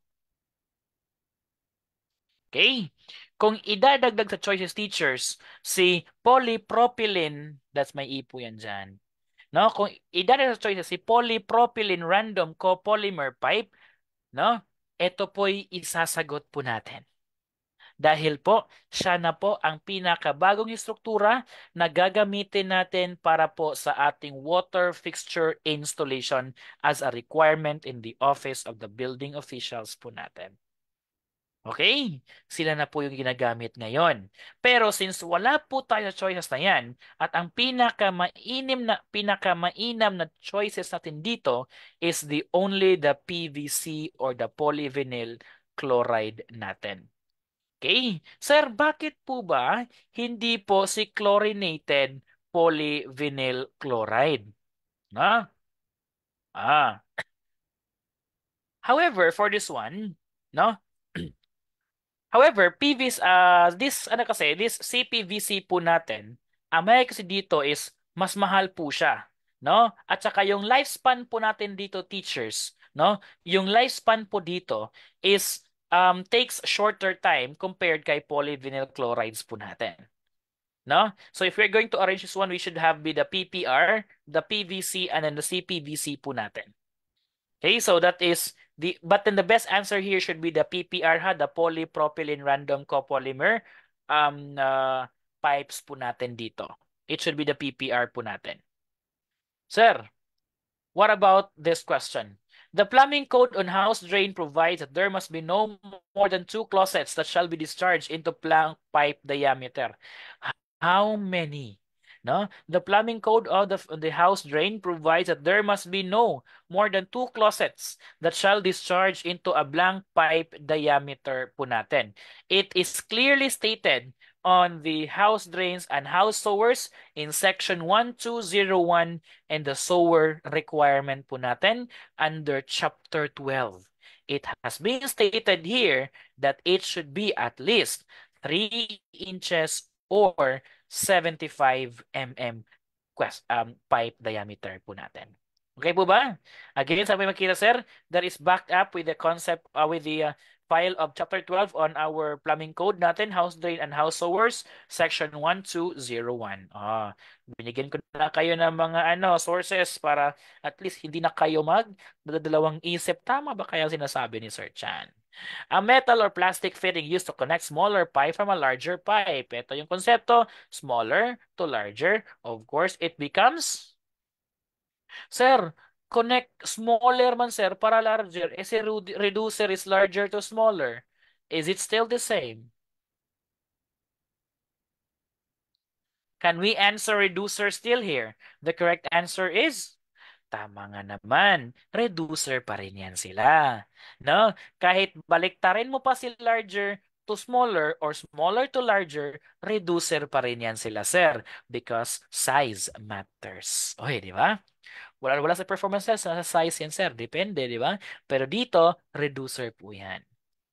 S1: Okay? Kung idadagdag sa choices teachers si polypropylene, that's may ipo yan dyan. No? Kung idadagdag sa choices si polypropylene random copolymer pipe, no? Ito po'y isasagot po natin. Dahil po, siya na po ang pinakabagong struktura na gagamitin natin para po sa ating water fixture installation as a requirement in the office of the building officials po natin. Okay, sila na po yung ginagamit ngayon. Pero since wala po tayo sa choices na yan, at ang pinakamainam na choices natin dito is the PVC or the polyvinyl chloride natin. Okay? Sir, bakit po ba hindi po si chlorinated polyvinyl chloride? Na? Ah. However, for this one, no? However, this CPVC po natin, ang may kasi dito is mas mahal po siya, no? At saka yung lifespan po natin dito, teachers, no? Yung lifespan po dito is takes shorter time compared kay polyvinyl chlorides po natin. No? So if we're going to arrange this one, we should have the PPR, the PVC, and then the CPVC po natin. Okay, so that is but then the best answer here should be the PPR the polypropylene random copolymer pipes po natin dito. It should be the PPR po natin. Sir, what about this question? The plumbing code on house drain provides that there must be no more than 2 closets that shall be discharged into plank pipe diameter. How many? No? The plumbing code of the house drain provides that there must be no more than 2 closets that shall discharge into a blank pipe diameter po natin. It is clearly stated on the house drains and house sewers in section 1201 and the sewer requirement po natin under chapter 12. It has been stated here that it should be at least 3 inches or 75 mm pipe diameter po natin. Okay po ba? Again, sabi makita sir, that is backed up with the concept, with the file of chapter 12 on our plumbing code natin, house drain and house sewers, section 1201. Binigyan ko na kayo ng mga sources para at least hindi na kayo magdadalawang isip. Tama ba kaya sinasabi ni Sir Chan? A metal or plastic fitting used to connect smaller pipe from a larger pipe. Ito yung konsepto, smaller to larger. Of course, it becomes, sir, connect smaller man sir para larger. Eh si reducer is larger to smaller. Is it still the same? Can we answer reducer still here? The correct answer is tama nga naman. Reducer pa rin yan sila. No? Kahit baliktarin mo pa si larger to smaller or smaller to larger, reducer pa rin yan sila, sir. Because size matters. Okay, di ba? Wala sa performance test, sa size yan, sir. Depende, di ba? Pero dito, reducer po yan.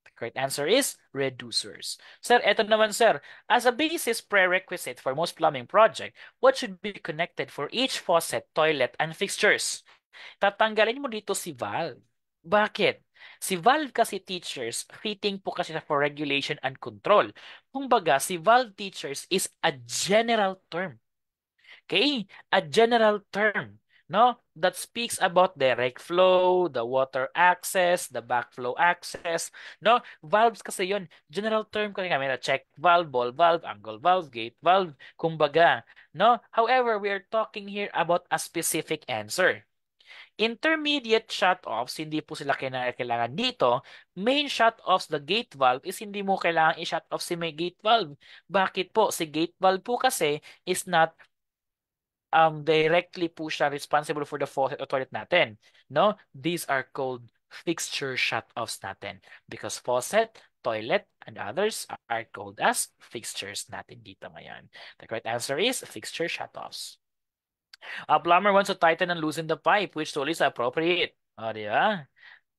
S1: The correct answer is reducers. Sir, eto naman, sir. As a basis prerequisite for most plumbing project, what should be connected for each faucet, toilet, and fixtures? Tatanggalin mo dito si valve. Bakit? Si valve kasi teachers, fitting po kasi siya for regulation and control. Kumbaga, si valve teachers is a general term. Okay? A general term, no? That speaks about direct flow, the water access, the backflow access, no? Valves kasi yon. General term kasi kami na check valve, ball valve, angle valve, gate valve, kumbaga, no? However, we are talking here about a specific answer. Intermediate shut-offs, hindi po sila kailangan dito. Main shut-offs, the gate valve, is hindi mo kailangan i-shut off si may gate valve. Bakit po? Si gate valve po kasi is not directly po siya responsible for the faucet o toilet natin. No? These are called fixture shut-offs natin because faucet, toilet, and others are called as fixtures natin dito ngayon. The correct answer is fixture shut-offs. A plumber wants to tighten and loosen the pipe. Which tool is appropriate? O, di ba?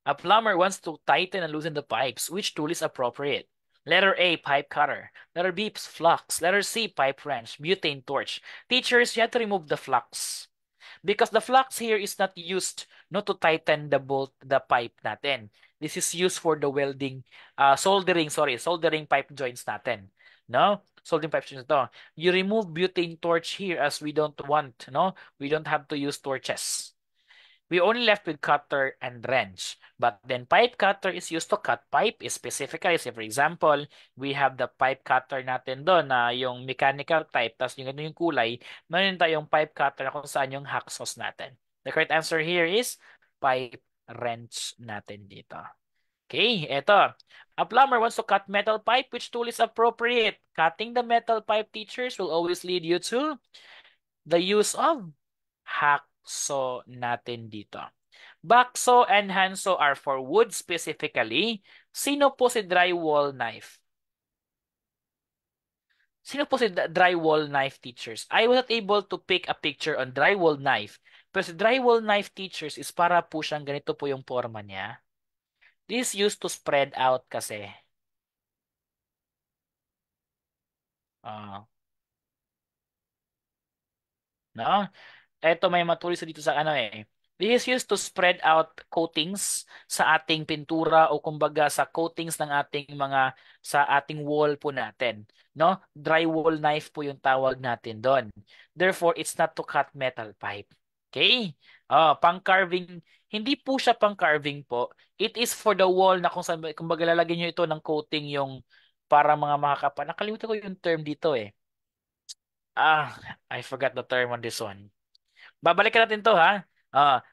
S1: A plumber wants to tighten and loosen the pipes. Which tool is appropriate? Letter A, pipe cutter. Letter B, flux. Letter C, pipe wrench. Butane torch. Teachers, you have to remove the flux. Because the flux here is not used not to tighten the pipe natin. This is used for the welding, soldering pipe joints natin. No? Soldering pipe joints to. You remove butane torch here as we don't want, no? We don't have to use torches. We only left with cutter and wrench. But then pipe cutter is used to cut pipe. Specifically, say for example, we have the pipe cutter natin doon na yung mechanical type, tapos yung ganun yung kulay, meron tayong pipe cutter na kung saan yung hacksaws natin. The correct answer here is pipe wrench natin dito. Okay, eto. A plumber wants to cut metal pipe. Which tool is appropriate? Cutting the metal pipe, teachers, will always lead you to the use of hacksaw natin dito. Backsaw and handsaw are for wood specifically. Sino po si drywall knife? Sino po si drywall knife teachers? I was not able to pick a picture on drywall knife. Pero si drywall knife teachers is para po siyang ganito po yung forma niya. This used to spread out kasi. Ah, no? Eto may matulis dito sa ano eh. This is used to spread out coatings sa ating pintura o kumbaga sa coatings ng ating mga sa ating wall po natin, no? Drywall knife po yung tawag natin doon. Therefore, it's not to cut metal pipe. Okay? Pang-carving, hindi po siya pang-carving po. It is for the wall na kung saan kumbaga lalagyan niyo ito ng coating yung para mga makakapa. Nakalimutan ko yung term dito eh. I forgot the term on this one. Babalikan natin to ha.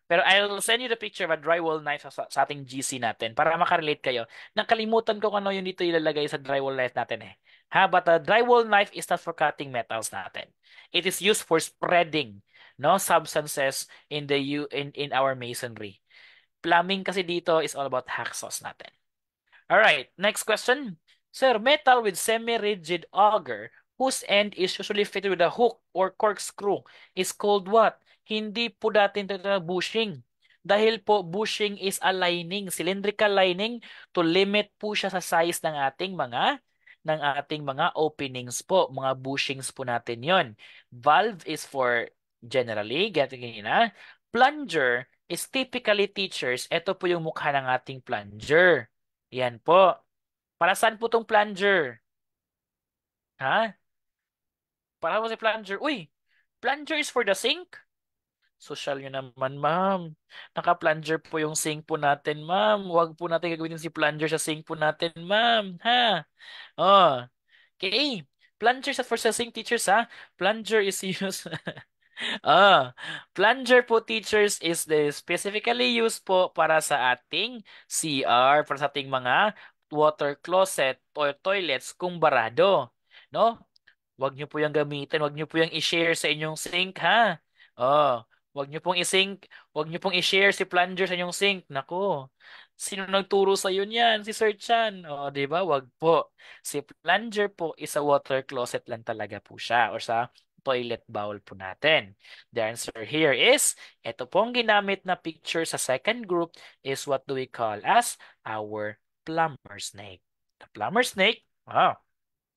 S1: Pero I'll send you the picture of a drywall knife sa ating GC natin para makarelate kayo. Nakalimutan ko kung ano yun dito ilalagay sa drywall knife natin eh. But a drywall knife is not for cutting metals natin. It is used for spreading no substances in our masonry. Plumbing kasi dito is all about hacksaws natin. All right, next question. Sir, metal with semi-rigid auger whose end is usually fitted with a hook or corkscrew is called what? Hindi po natin ito na bushing. Dahil po bushing is a lining, cylindrical lining to limit po siya sa size ng ating mga openings po, mga bushings po natin 'yon. Valve is for generally, ganyan na. Plunger is typically teachers. Ito po yung mukha ng ating plunger. Yan po. Para saan po tong plunger? Ha? Para po si plunger. Uy, plunger is for the sink? Social nyo naman, ma'am. Naka-plunger po yung sink po natin, ma'am. Huwag po natin gagawin si plunger sa sink po natin, ma'am. Ha? Oh. Okay. Plunger sa for sa sink teachers, ha? Plunger is used. Ah, plunger po teachers is the specifically used po para sa ating CR, para sa ating mga water closet or toilets kung barado. No? Huwag niyo po yung gamitin, huwag niyo po yung i-share sa inyong sink ha. Oh, Wag niyo pong i-sync, wag niyo pong i-share si plunger sa inyong sink. Nako. Sino nagturo sa iyo niyan? Si Sir Chan. O, di ba? Wag po. Si plunger po is a water closet lang talaga po siya or sa toilet bowl po natin. The answer here is, ito pong ginamit na picture sa second group is what do we call as our plumber snake. The plumber snake,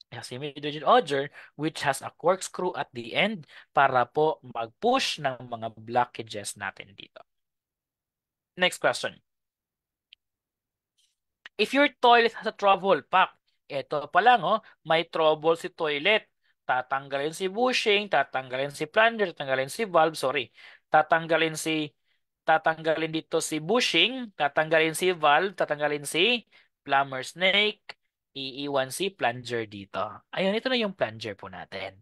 S1: has a middle odger which has a corkscrew at the end para po mag-push ng mga blockages natin dito. Next question. If your toilet has a trouble pack, ito pa lang, may trouble si toilet. Tatanggalin si bushing, tatanggalin si plunger, tatanggalin si valve, sorry. Tatanggalin dito si bushing, tatanggalin si valve, tatanggalin si plumber snake, iiwan si plunger dito. Ayun, ito na yung plunger po natin.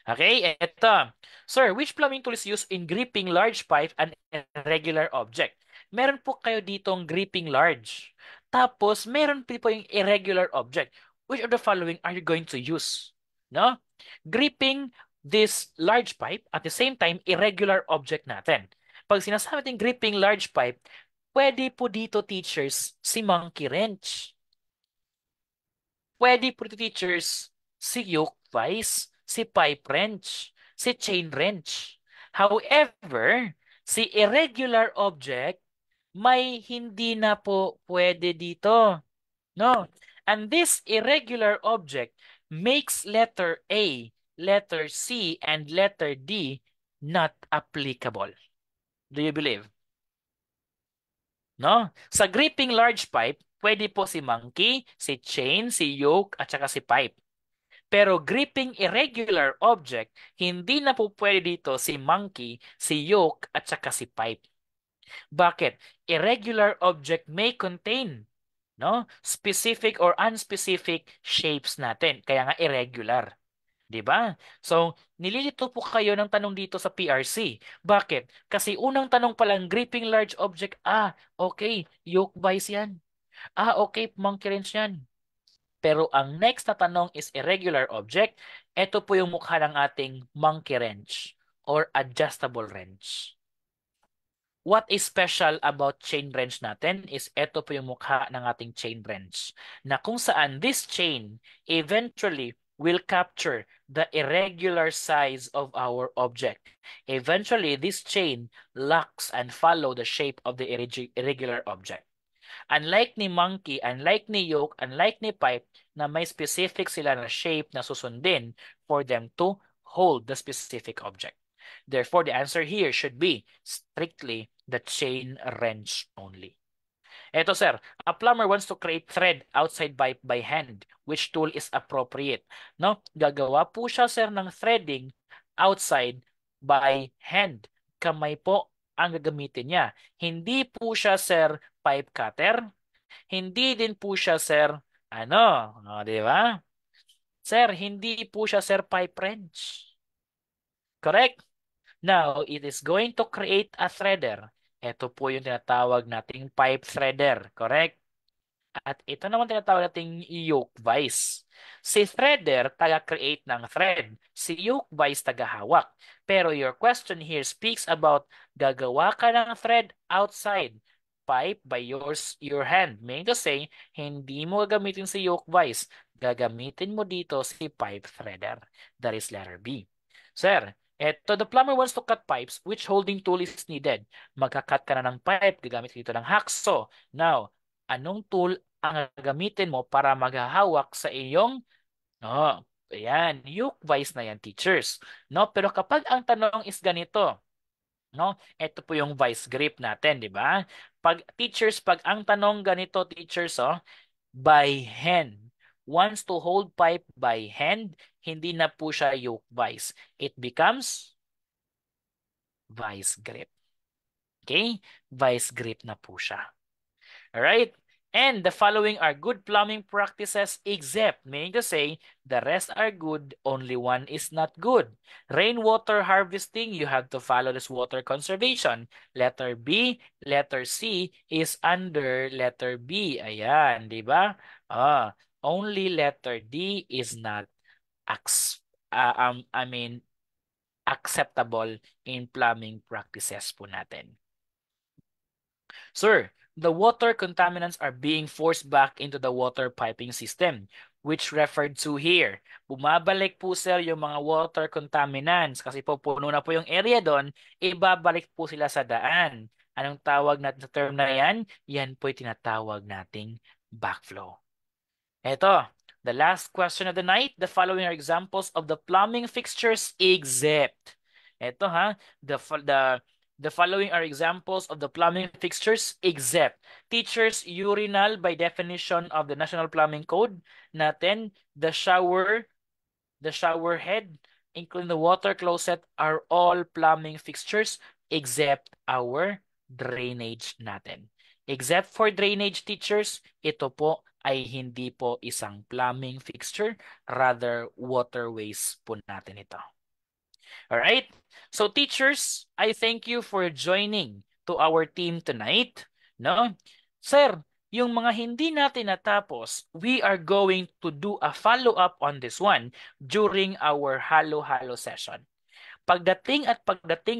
S1: Okay, eto. Sir, which plumbing tool is used in gripping large pipe and irregular object? Meron po kayo ditong gripping large. Tapos, meron po yung irregular object. Which of the following are you going to use? No? Gripping this large pipe at the same time irregular object natin. Pag sinasabi natin gripping large pipe, pwede po dito teachers si monkey wrench. Pwede po dito teachers si yoke vise, si pipe wrench, si chain wrench. However, si irregular object, may hindi na po pwede dito. No? And this irregular object makes letter A, letter C, and letter D not applicable. Do you believe? No? Sa gripping large pipe, pwede po si monkey, si chain, si yoke, at saka si pipe. Pero gripping irregular object, hindi na po pwede dito si monkey, si yoke, at saka si pipe. Bakit? Irregular object may contain specific or unspecific shapes natin. Kaya nga irregular. 'Di ba? So, nililito po kayo ng tanong dito sa PRC. Bakit? Kasi unang tanong pa lang, gripping large object, okay, yoke vise yan. Okay, monkey wrench yan. Pero ang next na tanong is irregular object. Ito po yung mukha ng ating monkey wrench or adjustable wrench. What is special about chain wrench natin is ito po yung mukha ng ating chain wrench na kung saan this chain eventually will capture the irregular size of our object. Eventually, this chain locks and follow the shape of the irregular object. Unlike ni monkey, unlike ni yoke, unlike ni pipe, na may specific sila na shape na susundin for them to hold the specific object. Therefore, the answer here should be strictly the chain wrench only. Eto sir, a plumber wants to create thread outside by hand. Which tool is appropriate? No? Gagawa po siya sir ng threading outside by hand. Kamay po ang gagamitin niya. Hindi po siya sir pipe cutter. Hindi din po siya sir di ba? Sir, hindi po siya sir pipe wrench. Correct? Now, it is going to create a threader. Ito po yung tinatawag nating pipe threader. Correct? At ito naman tinatawag nating yoke vise. Si threader, taga-create ng thread. Si yoke vise, taga-hawak. Pero your question here speaks about gagawa ka ng thread outside pipe by your hand. Meaning to say, hindi mo gagamitin si yoke vise. Gagamitin mo dito si pipe threader. That is letter B. Sir, the plumber wants to cut pipes. Which holding tool is needed? Magka-cut ka na ng pipe. Gagamit dito ng hacksaw. Now, anong tool ang gagamitin mo para maghahawak sa iyong ayan, yoke vise na yan, teachers. No, pero kapag ang tanong is ganito, ito po yung vice grip natin, di ba? Pag ang tanong ganito, teachers, by hand. Wants to hold pipe by hand, hindi na po siya yoke vise. It becomes vice grip. Okay? Vice grip na po siya. Alright? And the following are good plumbing practices except, meaning to say, the rest are good, only one is not good. Rainwater harvesting, you have to follow this water conservation. Letter B, letter C is under letter B. Ayan, di ba? Only letter D is not, I mean, acceptable in plumbing practices po natin. Sir, the water contaminants are being forced back into the water piping system, which referred to here. Bumabalik po sir yung mga water contaminants kasi po puno na po yung area doon, ibabalik po sila sa daan. Anong tawag natin sa term na yan? Yan po yung tinatawag nating backflow. Eto, the last question of the night. The following are examples of the plumbing fixtures except. Eto ha, the following are examples of the plumbing fixtures except teacher's urinal by definition of the National Plumbing Code natin, the shower head, including the water closet, are all plumbing fixtures except our drainage natin. Except for drainage teachers, ito po ay hindi po isang plumbing fixture, rather waterways po natin ito. Alright? So teachers, I thank you for joining to our team tonight. No? Sir, yung mga hindi natin natapos, we are going to do a follow-up on this one during our halo-halo session. Pagdating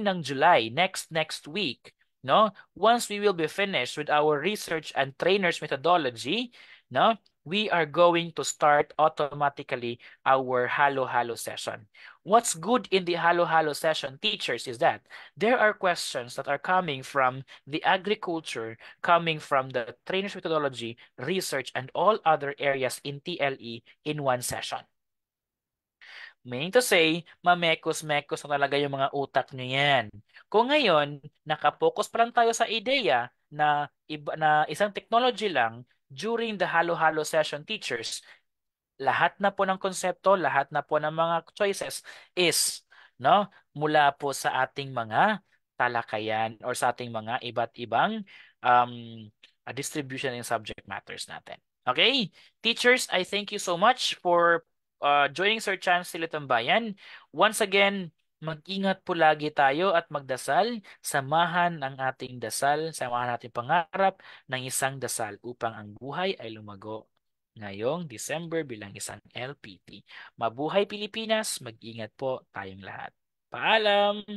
S1: ng July, next week, no? Once we will be finished with our research and trainers methodology, no? We are going to start automatically our halo-halo session. What's good in the halo-halo session, teachers, is that there are questions that are coming from the agriculture, coming from the trainers methodology, research, and all other areas in TLE in one session. Meaning to say, mamekos-mekos na talaga yung mga utak nyo yan. Kung ngayon, nakapokus pa lang tayo sa ideya na, na isang technology lang during the halo-halo session teachers, lahat na po ng konsepto, lahat na po ng mga choices is no, mula po sa ating mga talakayan or sa ating mga iba't ibang distribution in subject matters natin. Okay? Teachers, I thank you so much for joining Sir Chance Silitambayan. Once again, mag-ingat po lagi tayo at magdasal. Samahan ang ating dasal, samahan natin pangarap ng isang dasal upang ang buhay ay lumago ngayong December bilang isang LPT. Mabuhay Pilipinas, mag-ingat po tayong lahat. Paalam!